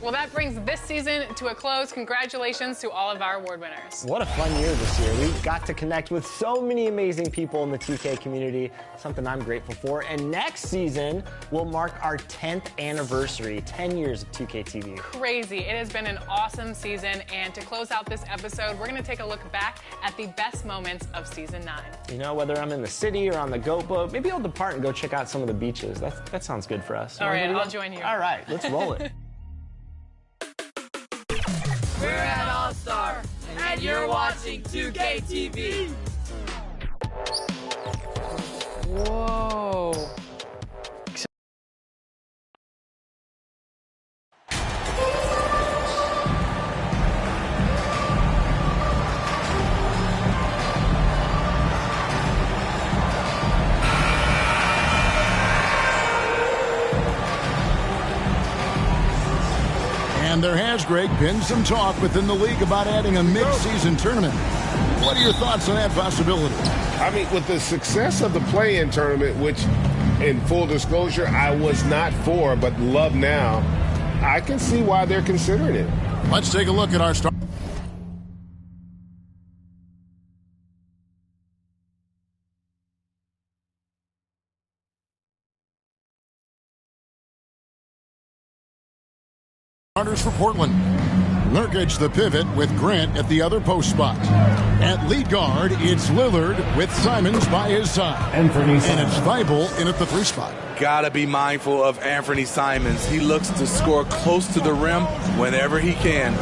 Well, that brings this season to a close. Congratulations to all of our award winners. What a fun year this year. We got to connect with so many amazing people in the 2K community, something I'm grateful for. And next season will mark our 10th anniversary, 10 years of 2K TV. Crazy. It has been an awesome season. And to close out this episode, we're going to take a look back at the best moments of Season 9. You know, whether I'm in the city or on the goat boat, maybe I'll depart and go check out some of the beaches. That sounds good for us. All right, I'll join you. All right, let's roll it. We're at All-Star, and you're watching 2K TV. Whoa. And there has, Greg, been some talk within the league about adding a mid-season tournament. What are your thoughts on that possibility? I mean, with the success of the play-in tournament, which, in full disclosure, I was not for, but love now, I can see why they're considering it. Let's take a look at our start. Starters for Portland. Nurkic the pivot with Grant at the other post spot. At lead guard, it's Lillard with Simons by his side. And it's Thibault in at the 3 spot. Gotta be mindful of Anthony Simons. He looks to score close to the rim whenever he can.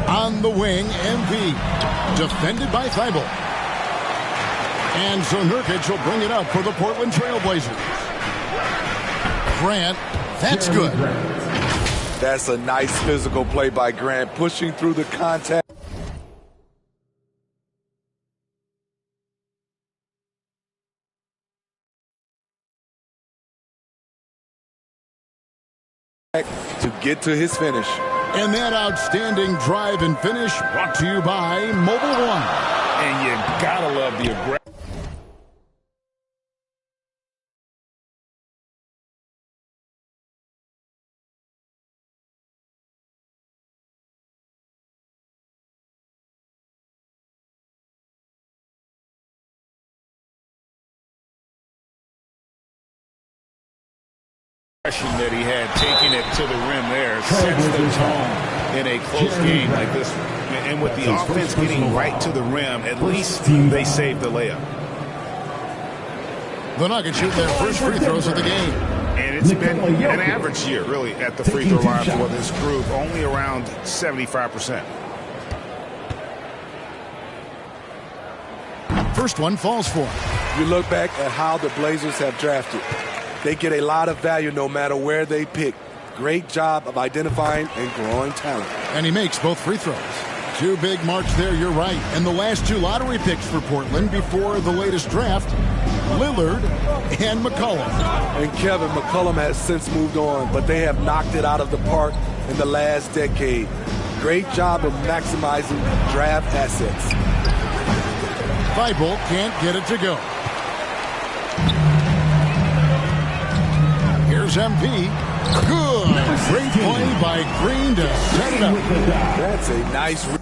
On the wing, MP. Defended by Thibault. And so Nurkic will bring it up for the Portland Trailblazers. Grant, that's good. That's a nice physical play by Grant, pushing through the contact. To get to his finish. And that outstanding drive and finish brought to you by Mobile One. And you gotta love the aggression. That he had taking it to the rim there sets the tone in a close game like this. And with the offense getting right to the rim, at least they saved the layup. The Nuggets shoot their first free throws of the game. And it's been an average year, really, at the free throw line for this group, only around 75%. First one falls for him. You look back at how the Blazers have drafted. They get a lot of value no matter where they pick. Great job of identifying and growing talent. And he makes both free throws. 2 big marks there, you're right. And the last 2 lottery picks for Portland before the latest draft, Lillard and McCollum. And Kevin, McCollum has since moved on, but they have knocked it out of the park in the last decade. Great job of maximizing draft assets. Thibault can't get it to go. Here's MP. Good. Great play by Green to set it up. That's a nice.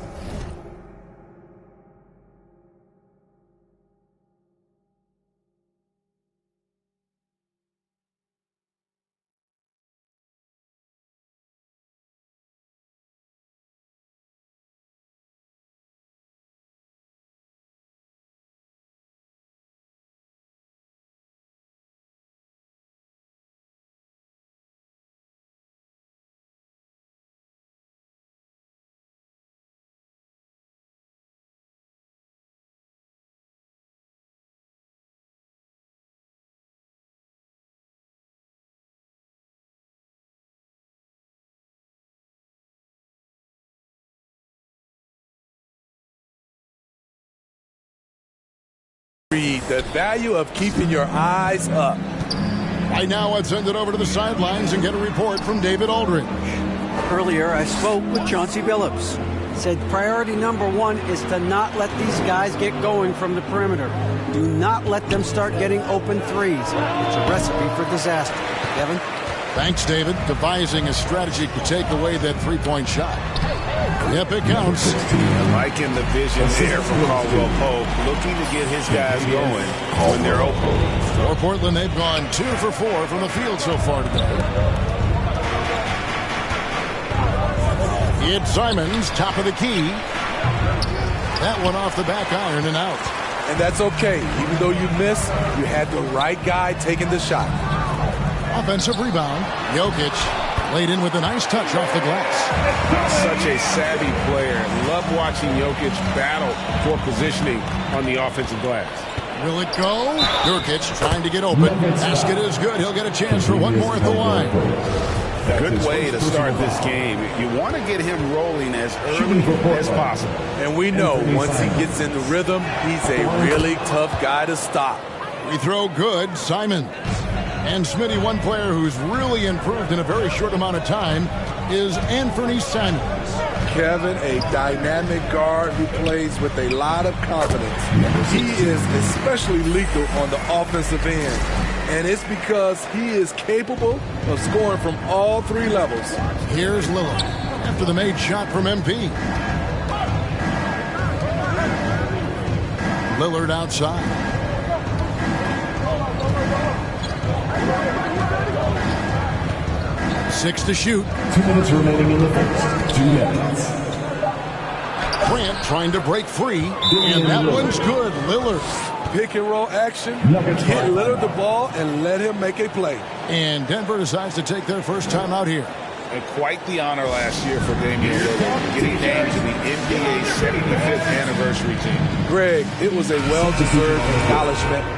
The value of keeping your eyes up. Right now, let's send it over to the sidelines and get a report from David Aldridge. Earlier, I spoke with Chauncey Billups. Said priority number 1 is to not let these guys get going from the perimeter. Do not let them start getting open threes. It's a recipe for disaster. Kevin? Thanks, David. Devising a strategy to take away that three-point shot. Yep, it counts. Liking the vision there from Caldwell Pope, looking to get his guys going when they're open. For Portland, they've gone 2 for 4 from the field so far today. It's Simons, top of the key. That one off the back iron and out. And that's okay. Even though you missed, you had the right guy taking the shot. Offensive rebound. Jokic laid in with a nice touch off the glass. Such a savvy player. Love watching Jokic battle for positioning on the offensive glass. Will it go? Jokic trying to get open. Basket is good. He'll get a chance for one more at the line. Good way to start this game. You want to get him rolling as early as possible. And we know once he gets in the rhythm, he's a really tough guy to stop. We throw good, Simon. And Smitty, one player who's really improved in a very short amount of time is Anthony Simons. Kevin, a dynamic guard who plays with a lot of confidence. He is especially lethal on the offensive end. And it's because he is capable of scoring from all 3 levels. Here's Lillard after the made shot from MP. Lillard outside. Six to shoot. 2 minutes remaining in the first. 2 minutes. Grant trying to break free. And that one's good. Lillard. Pick and roll action. Get Lillard the ball and let him make a play. And Denver decides to take their first time out here. And quite the honor last year for Damian Lillard, getting named to the NBA 75th anniversary team. Greg, it was a well-deserved acknowledgement.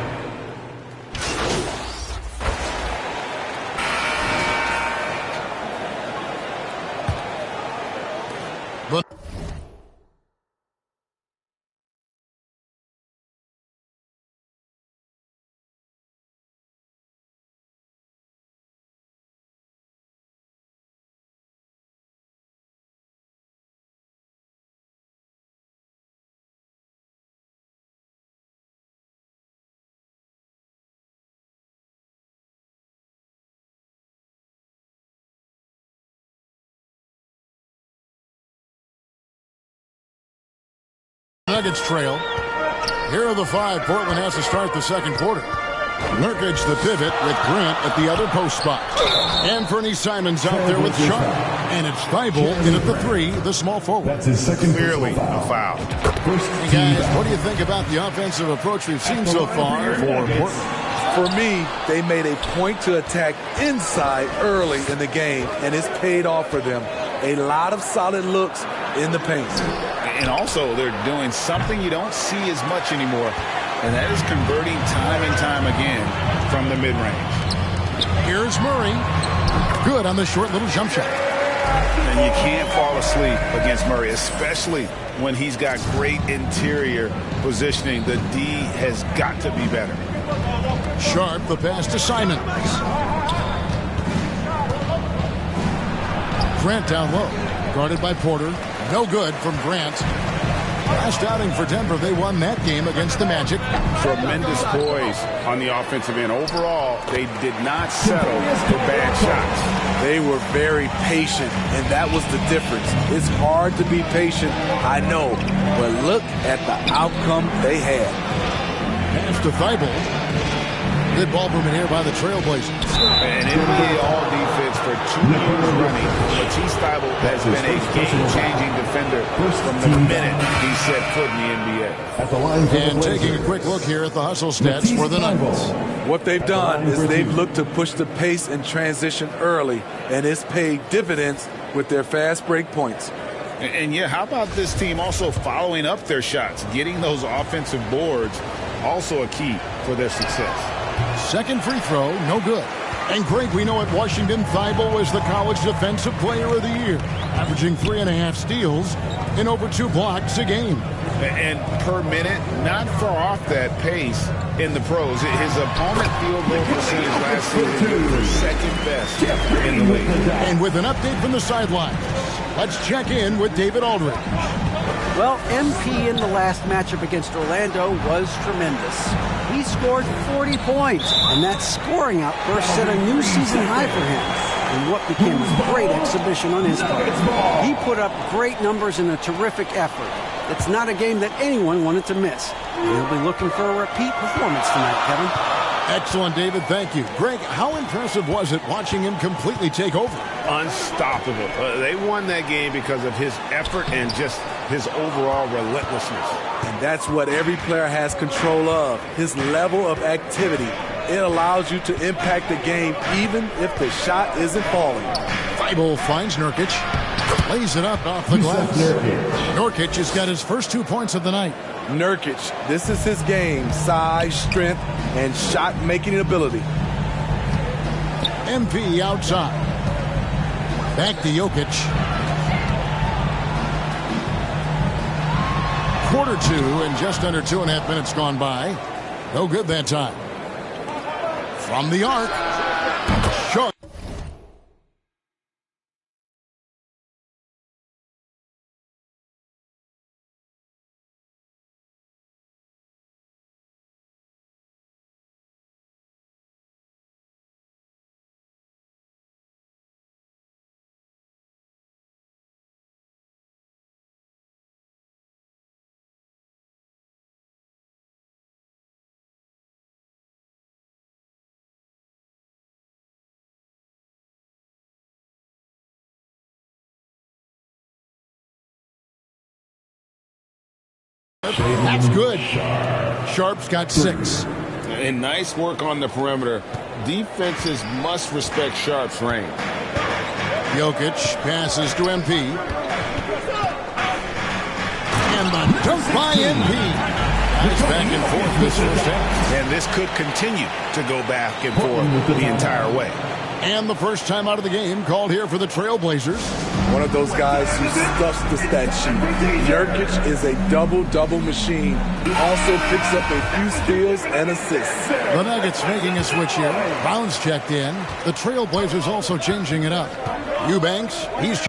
Nuggets trail. Here are the 5 Portland has to start the second quarter. Nurkic the pivot with Grant at the other post spot. Anthony Simons out there with Sharp. And it's Thibault in at the 3, the small forward. That's his second Clearly a foul. Hey guys, what do you think about the offensive approach we've seen so far for Portland? For me, they made a point to attack inside early in the game, and it's paid off for them. A lot of solid looks in the paint. And also, they're doing something you don't see as much anymore, and that is converting time and time again from the mid-range. Here's Murray. Good on the short little jump shot. And you can't fall asleep against Murray, especially when he's got great interior positioning. The D has got to be better. Sharp, the pass to Simons. Grant down low. Guarded by Porter. No good from Grant. Last outing for Denver, they won that game against the Magic. Tremendous poise on the offensive end. Overall, they did not settle for bad shots. They were very patient, and that was the difference. It's hard to be patient, I know, but look at the outcome they had. Pass to Thibault. Good ball movement here by the Trailblazers. An NBA All-Defense for 2 years running. Matisse Thybulle has been a game-changing defender from the minute he set foot in the NBA. And taking a quick look here at the hustle stats for the Nuggets. What they've done is they've looked to push the pace and transition early, and it's paid dividends with their fast break points. And yeah, how about this team also following up their shots, getting those offensive boards, also a key for their success. Second free throw, no good. And Greg, we know at Washington, Thibault was the college defensive player of the year, averaging 3.5 steals and over 2 blocks a game. And per minute, not far off that pace in the pros. His opponent field goal percentage last season was second best in the league. And with an update from the sidelines, let's check in with David Aldridge. Well, MP in the last matchup against Orlando was tremendous. He scored 40 points, and that scoring outburst set a new season high for him in what became a great exhibition on his part. He put up great numbers in a terrific effort. It's not a game that anyone wanted to miss. And he'll be looking for a repeat performance tonight, Kevin. Excellent, David. Thank you. Greg, how impressive was it watching him completely take over? Unstoppable. They won that game because of his effort and just his overall relentlessness. And that's what every player has control of, his level of activity. It allows you to impact the game even if the shot isn't falling. Thibault finds Nurkic. Lays it up off the glass. Nurkic has got his first 2 points of the night. Nurkic, this is his game. Size, strength, and shot-making ability. MP outside. Back to Jokic. Quarter 2 and just under 2.5 minutes gone by. No good that time. From the arc. Short. That's good. Sharp's got 6. And nice work on the perimeter. Defenses must respect Sharp's range. Jokic passes to MP. And the dunk by MP. Nice back and forth this first half. And this could continue to go back and forth the entire way. And the first time out of the game called here for the Trailblazers. One of those guys who stuffs the stat sheet. Nurkic is a double-double machine. Also picks up a few steals and assists. The Nuggets making a switch here. Brown's checked in. The Trailblazers also changing it up. Eubanks, he's...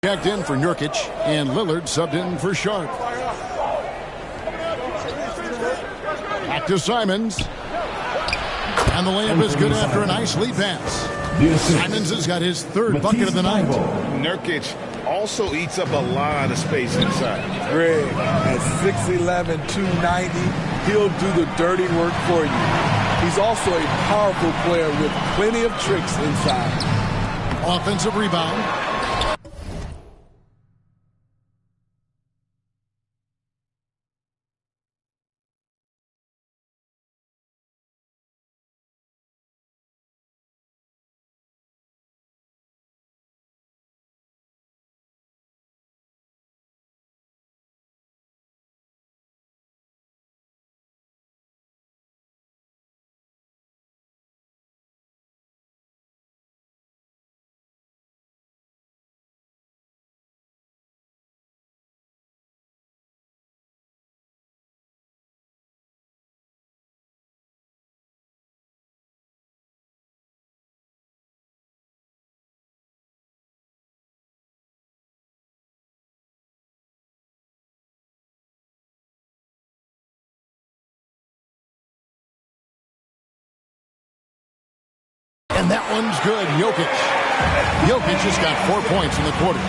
checked in for Nurkic, and Lillard subbed in for Sharp. Back to Simons. And the layup is good after a nice lead pass. Simons has got his third bucket of the night. Nurkic also eats up a lot of space inside. Greg, at 6'11", 290, he'll do the dirty work for you. He's also a powerful player with plenty of tricks inside. Offensive rebound. And that one's good. Jokic just got 4 points in the quarter.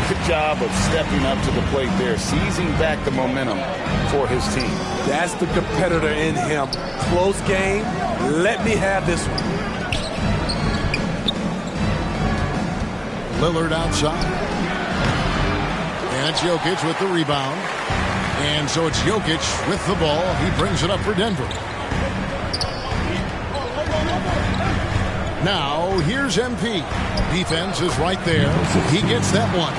Good job of stepping up to the plate there, seizing back the momentum for his team. That's the competitor in him. Close game. Let me have this one. Lillard outside. And it's Jokic with the rebound. And so it's Jokic with the ball. He brings it up for Denver. Now, here's MP. Defense is right there. He gets that one.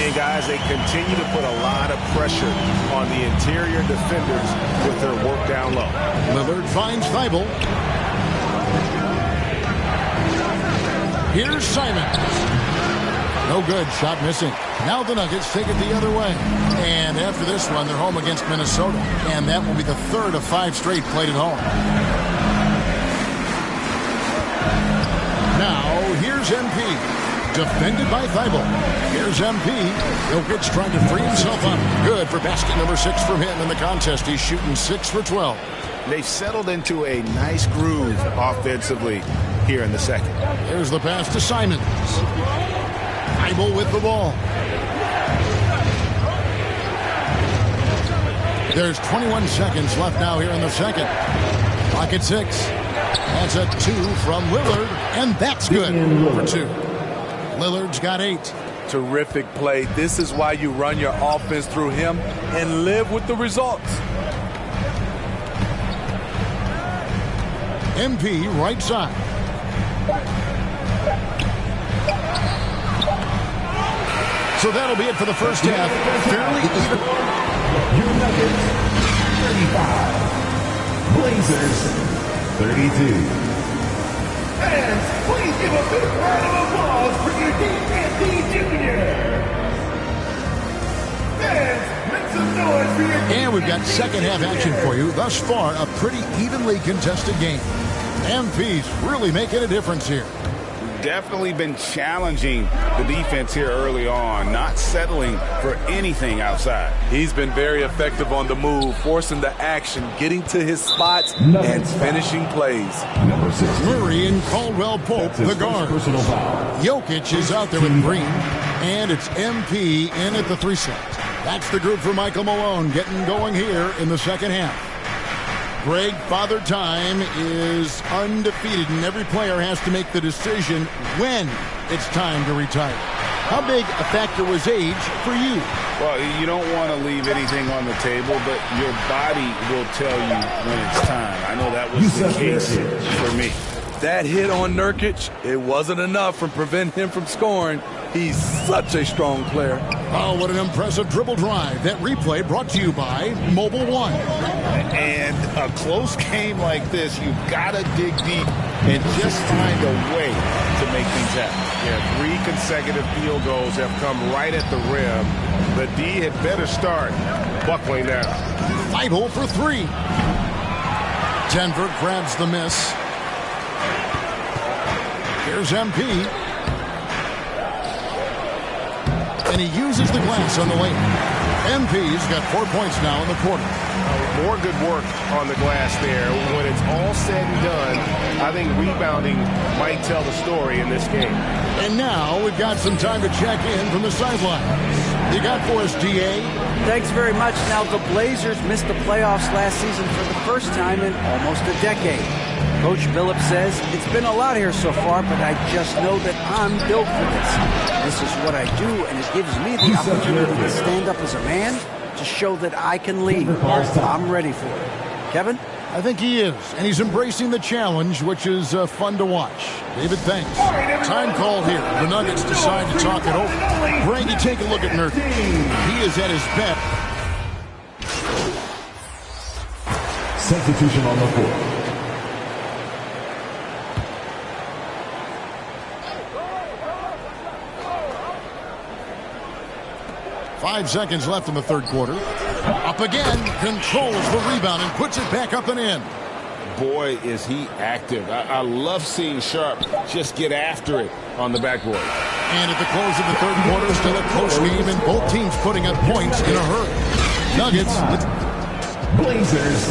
And, guys, they continue to put a lot of pressure on the interior defenders with their work down low. Lillard finds Thibault. Here's Simons. No good. Shot missing. Now the Nuggets take it the other way. And after this one, they're home against Minnesota. And that will be the third of 5 straight played at home. Now, here's MP. Defended by Thibault. Here's MP. Jokic trying to free himself up. Good for basket number 6 from him in the contest. He's shooting 6 for 12. They've settled into a nice groove offensively here in the second. Here's the pass to Simons. Thibault with the ball. There's 21 seconds left now here in the second. Clock at 6. That's a 2 from Lillard, and that's good for 2. Lillard's got 8. Terrific play. This is why you run your offense through him and live with the results. MP right side. So that'll be it for the first half. Fairly even. Your Nuggets, 35. Blazers, 32. Fans, please give a big round of applause for your DNP Jr. Fans, make some noise for your And we've got second half action for you. Thus far, a pretty evenly contested game. MP's really making a difference here. Definitely been challenging the defense here early on, not settling for anything outside. He's been very effective on the move, forcing the action, getting to his spots, and finishing plays. Number 6. Murray and Caldwell Pope, the guard. Jokic is out there with Green, and it's MP in at the 3 slot. That's the group for Michael Malone getting going here in the second half. Greg, Father Time is undefeated, and every player has to make the decision when it's time to retire. How big a factor was age for you? Well, you don't want to leave anything on the table, but your body will tell you when it's time. I know that was the case for me. That hit on Nurkic, it wasn't enough to prevent him from scoring. He's such a strong player. Oh, what an impressive dribble drive. That replay brought to you by Mobile One. And a close game like this, you've got to dig deep and just find a way to make things happen. Yeah, 3 consecutive field goals have come right at the rim. The D had better start buckling down. Thibault for 3. Denver grabs the miss. Here's MP. And he uses the glass on the lane. MP's got 4 points now in the quarter. More good work on the glass there. When it's all said and done, I think rebounding might tell the story in this game. And now we've got some time to check in from the sidelines. You got for us, DA? Thanks very much. Now, the Blazers missed the playoffs last season for the first time in almost a decade. Coach Billups says, it's been a lot here so far, but I just know that I'm built for this. This is what I do, and it gives me the opportunity to stand up as a man to show that I can lead. I'm ready for it. Kevin? I think he is, and he's embracing the challenge, which is fun to watch. David, thanks. Time called here. The Nuggets decide to talk it over. Greg, you take a look at Nurkic. He is at his best. Substitution on the court. 5 seconds left in the third quarter. Up again, controls the rebound and puts it back up and in. Boy, is he active. I love seeing Sharp just get after it on the backboard. And at the close of the third quarter, still a close game, and both teams putting up points in a hurry. Nuggets. Blazers,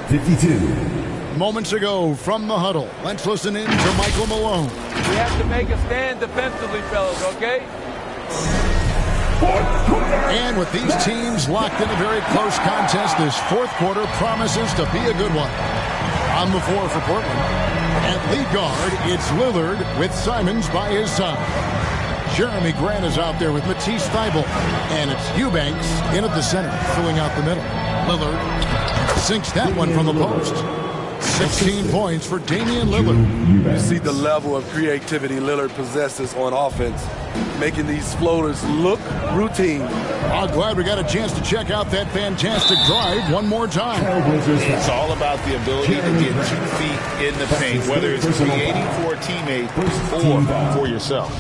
52. Moments ago from the huddle, let's listen in to Michael Malone. We have to make a stand defensively, fellas, okay? And with these teams locked in a very close contest, this fourth quarter promises to be a good one. On the floor for Portland. At lead guard, it's Lillard with Simons by his side. Jeremy Grant is out there with Matisse Thybulle. And it's Eubanks in at the center, filling out the middle. Lillard sinks that one from the post. 16 points for Damian Lillard. You see the level of creativity Lillard possesses on offense, making these floaters look routine. I'm glad we got a chance to check out that fantastic drive one more time. It's all about the ability to get 2 feet in the paint, whether it's creating for a teammate or for yourself.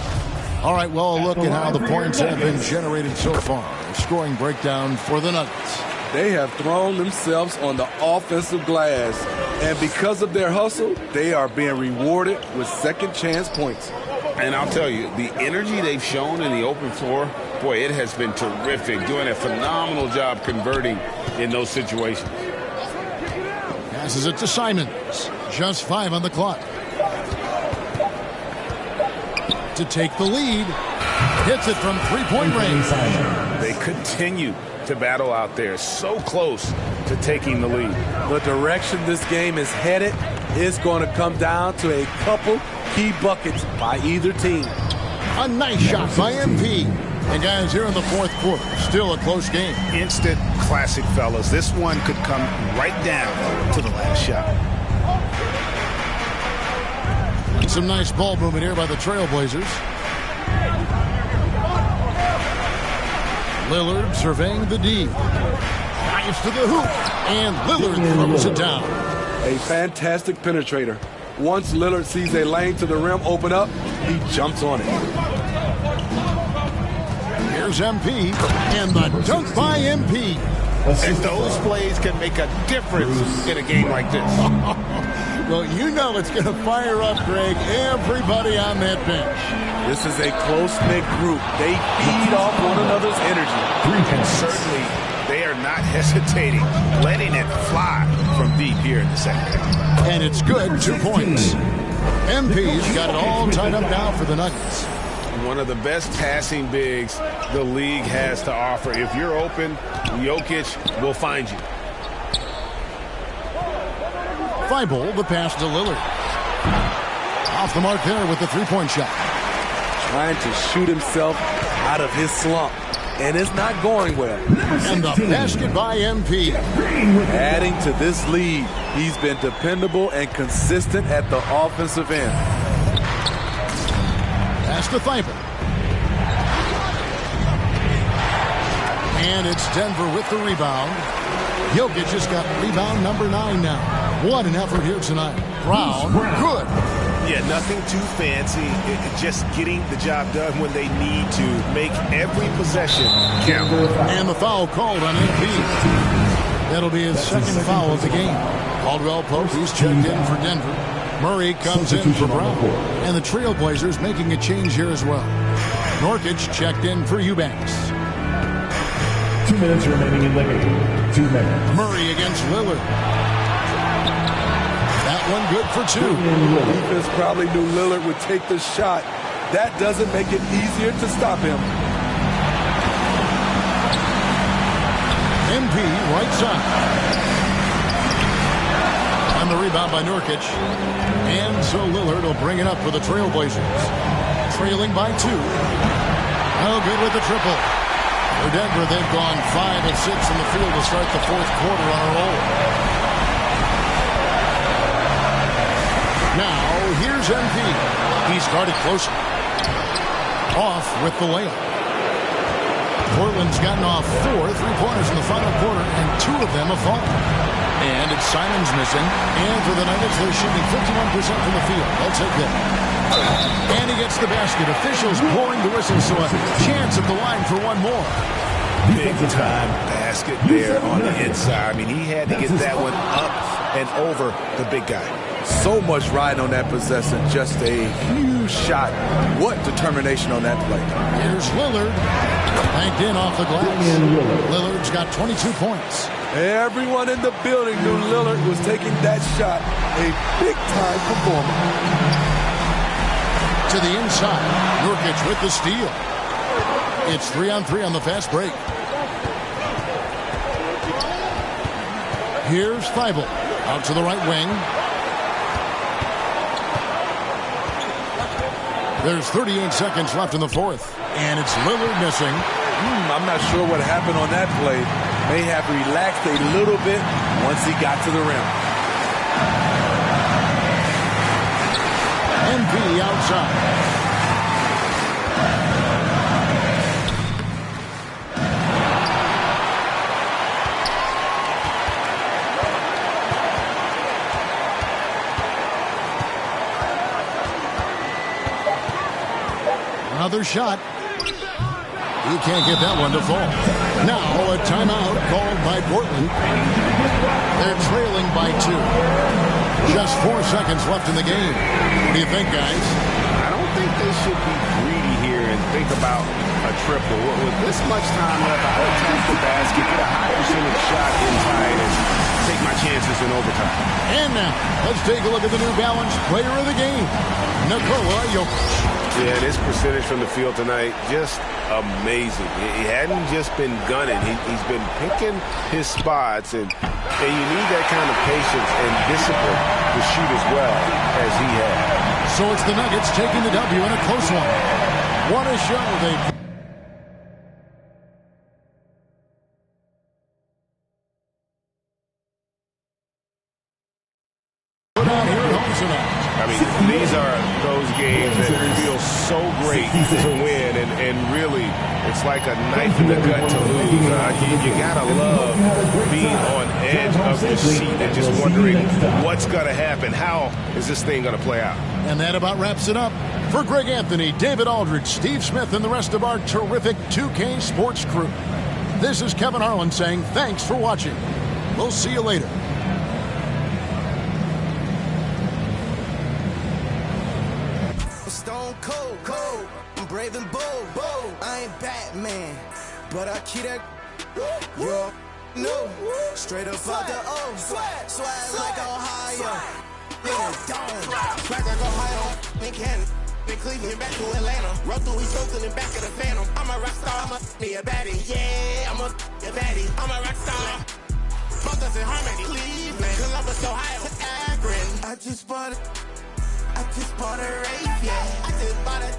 All right, well, look at how the points have been generated so far. A scoring breakdown for the Nuggets. They have thrown themselves on the offensive glass, and because of their hustle, they are being rewarded with second chance points. And I'll tell you, the energy they've shown in the open floor, boy, it has been terrific, doing a phenomenal job converting in those situations. Passes it to Simons. Just 5 on the clock. To take the lead. Hits it from three-point range. They continue to battle out there, so close to taking the lead. The direction this game is headed is going to come down to a couple key buckets by either team. A nice shot by MP. And guys, here in the fourth quarter, still a close game. Instant classic, fellas. This one could come right down to the last shot. And some nice ball movement here by the Trailblazers. Lillard surveying the D. Dives to the hoop. And Lillard throws it down. A fantastic penetrator. Once Lillard sees a lane to the rim open up, he jumps on it. Here's MP. And the dunk by MP. And those plays can make a difference in a game like this. Well, you know it's going to fire up, Greg, everybody on that bench. This is a close-knit group. They feed off one another's energy. And certainly, they are not hesitating, letting it fly from deep here in the second half. And it's good, 2 points. MP's got it all tied up now for the Nuggets. One of the best passing bigs the league has to offer. If you're open, Jokic will find you. Thibault, the pass to Lillard. Off the mark there with the three-point shot. Trying to shoot himself out of his slump. And it's not going well. And the basket by MP. Adding to this lead, he's been dependable and consistent at the offensive end. Pass to Thibault. And it's Denver with the rebound. Jokic just got rebound number 9 now. What an effort here tonight. Brown, good. Yeah, nothing too fancy. Just getting the job done when they need to. Make every possession count. And the foul called on MP. That'll be his second foul of the game. Caldwell Pope, he's checked in for Denver. Murray comes in for Brown. And the Trailblazers making a change here as well. Nurkic checked in for Eubanks. 2 minutes remaining in the game. 2 minutes. Murray against Lillard. That one good for 2. Defense probably knew Lillard would take the shot. That doesn't make it easier to stop him. MP right side. And the rebound by Nurkic. And so Lillard will bring it up for the Trailblazers. Trailing by 2. Oh, good with the triple. For Denver, they've gone 5 of 6 in the field to start the fourth quarter on a roll. Now, here's MP. He's guarded closer. Off with the layup. Portland's gotten off 4 3-pointers in the final quarter, and 2 of them have fallen. And it's Simons missing. And for the Nuggets, they're shooting 51% from the field. They'll take that. And he gets the basket. Officials blowing the whistle, so a chance at the line for one more. Big time basket there on the inside. I mean, he had to get that one up and over the big guy. So much riding on that possession. Just a huge shot. What determination on that play. Here's Lillard. Banked in off the glass. Lillard's got 22 points. Everyone in the building knew Lillard was taking that shot. A big-time performer. To the inside. Nurkic with the steal. It's 3-on-3 on the fast break. Here's Thibault. Out to the right wing. There's 38 seconds left in the fourth. And it's Lillard missing. I'm not sure what happened on that play. May have relaxed a little bit once he got to the rim. MP outside. Another shot. He can't get that one to fall. Now a timeout called by Portland. They're trailing by 2. Just 4 seconds left in the game. What do you think, guys? I don't think they should be greedy here and think about a triple. With this much time left, I would attack the basket, get a high percentage shot inside, and take my chances in overtime. And now, let's take a look at the New Balance player of the game, Nikola Jokic. Yeah, this percentage from the field tonight, just amazing. He hadn't just been gunning. He's been picking his spots, and you need that kind of patience and discipline to shoot as well as he had. So it's the Nuggets taking the W in a close one. What a show they put on here at home tonight. I mean, these are those games that feel so great to win, and really, it's like a knife in the gut to lose. You gotta love being on edge of your seat and just wondering what's gonna happen. How is this thing gonna play out? And that about wraps it up. For Greg Anthony, David Aldridge, Steve Smith, and the rest of our terrific 2K Sports crew, this is Kevin Harlan saying thanks for watching. We'll see you later. Stone cold, I'm brave and bold, I ain't Batman, but I keep that. Yo, no, straight up out the O, swag like Ohio, in a dome, swag like Ohio, in Canada, in Cleveland, back to Atlanta, run through East Oakland and back of the Phantom. I'm a rock star, I'm a baddie, yeah, I'm a baddie, I'm a rock star. Fuck us in Harmony, Cleveland, Columbus, Ohio, Akron. I just bought a race, yeah. I just bought a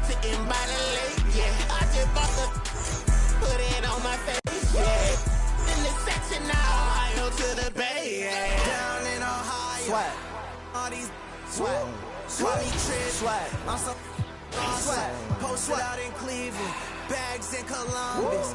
sitting by the lake, yeah. I just bought the put it on my face, yeah. In the section now, Ohio to the Bay, yeah. Down in Ohio, swag. All these swag, swaggy trips, swag. I'm so swag. Posted out in Cleveland, bags in Columbus.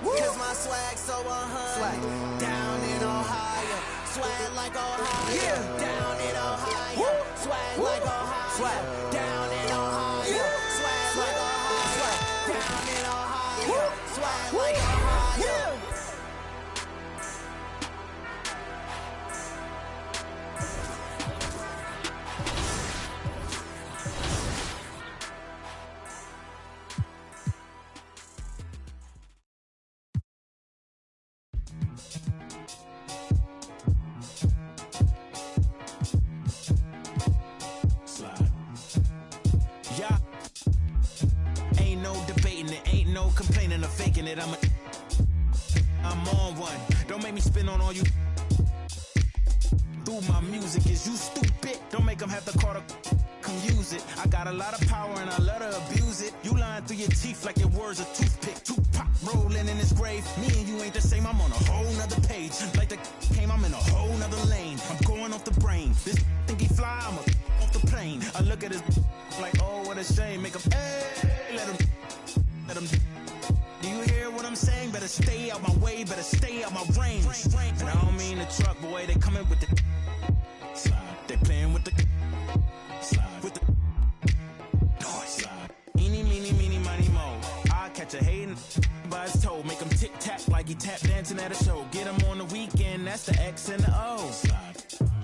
Cause my swag so 100. Down in Ohio, swag like Ohio. Yeah. Down in Ohio, swag like Ohio. Swag. Down in Ohio, swag like Ohio. Down in Ohio, swag like Ohio. Complaining or faking it, I'm on one. Don't make me spin on all you. Through my music, is you stupid? Don't make them have to call to come use it. I got a lot of power and I love to abuse it. You lying through your teeth like your words a toothpick. Tupac rolling in his grave. Me and you ain't the same. I'm on a whole nother page. Like the came, I'm in a whole nother lane. I'm going off the brain. This think he fly, I'm off the plane. I look at his like, oh, what a shame. Make him, hey, let him. Do you hear what I'm saying? Better stay out my way, better stay out my range. And I don't mean the truck, boy, they coming with the slide. They playing with the slide. With the noise. Eeny, meeny, meeny, miny, mo. I catch a hating by his toe. Make him tic-tac like he tap dancing at a show. Get him on the weekend, that's the X and the O.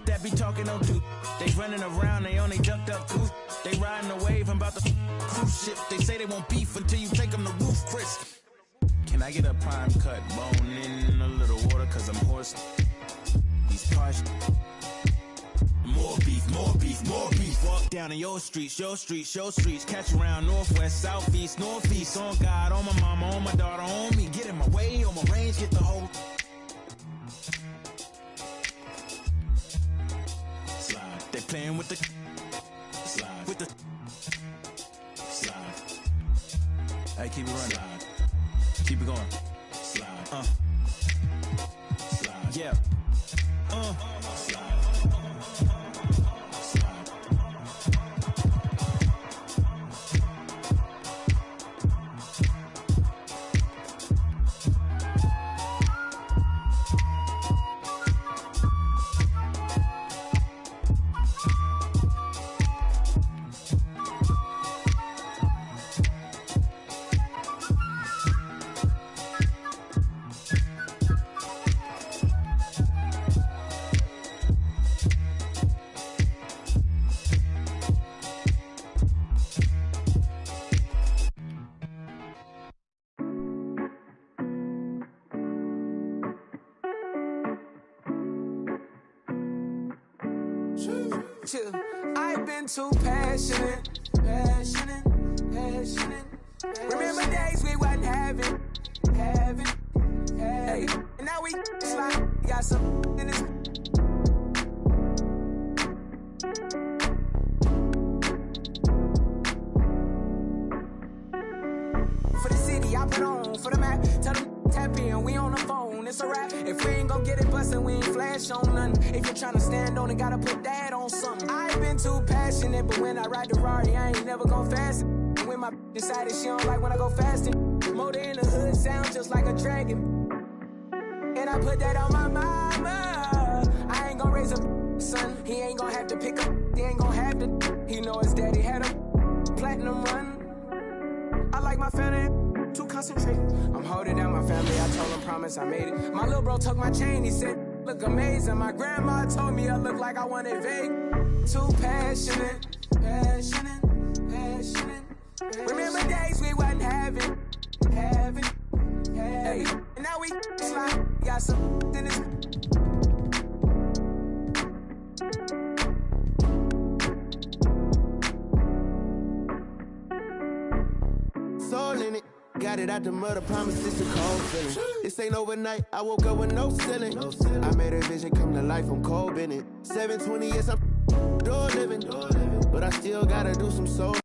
That be talking no dude. They running around, they only ducked up goose. They riding the wave, I'm about to cruise ship. They say they won't beef until you take them to roof, Chris. Can I get a prime cut bone in a little water? Cause I'm hoarse. These posh. More beef, more beef, more beef. Walk down in your streets, your streets, your streets. Catch around northwest, southeast, northeast. On God, on my mama, on my daughter, on me. Get in my way, on my range, get the whole. Slide. They playing with the slide. With the slide. Hey, keep it running. Slide. Keep it going. Slide. Slide. Yeah. Slide. Slide. I've been too passionate. Remember days we wasn't having. Hey, and now we slide, got some in this. For the city, I put on for the map. Tell them tap in, we on the phone, it's a wrap. If we ain't gon' get it bustin', we ain't flash on nothing. If you're tryna stand on it, gotta put that on something. I've been too passionate, but when I ride the Rari, I ain't never gon' fast it. When my decided she don't like when I go fasting. Motor in the hood sound just like a dragon. And I put that on my mama. I ain't gon' raise a son. He ain't gon' have to pick up. He ain't gon' have to. He know his daddy had a platinum run. I like my family too concentrated. I'm holding down my family. I told him promise I made it. My little bro took my chain. He said look amazing. My grandma told me I look like I wanted vague. Too passionate. Remember days we wasn't having. Hey, and now we slide, got some in this. Soul in it, got it out the mud, I promise it's a cold feeling. This ain't overnight, I woke up with no ceiling. I made a vision come to life, I'm cold in it. 720 years, I'm door living, but I still gotta do some soul.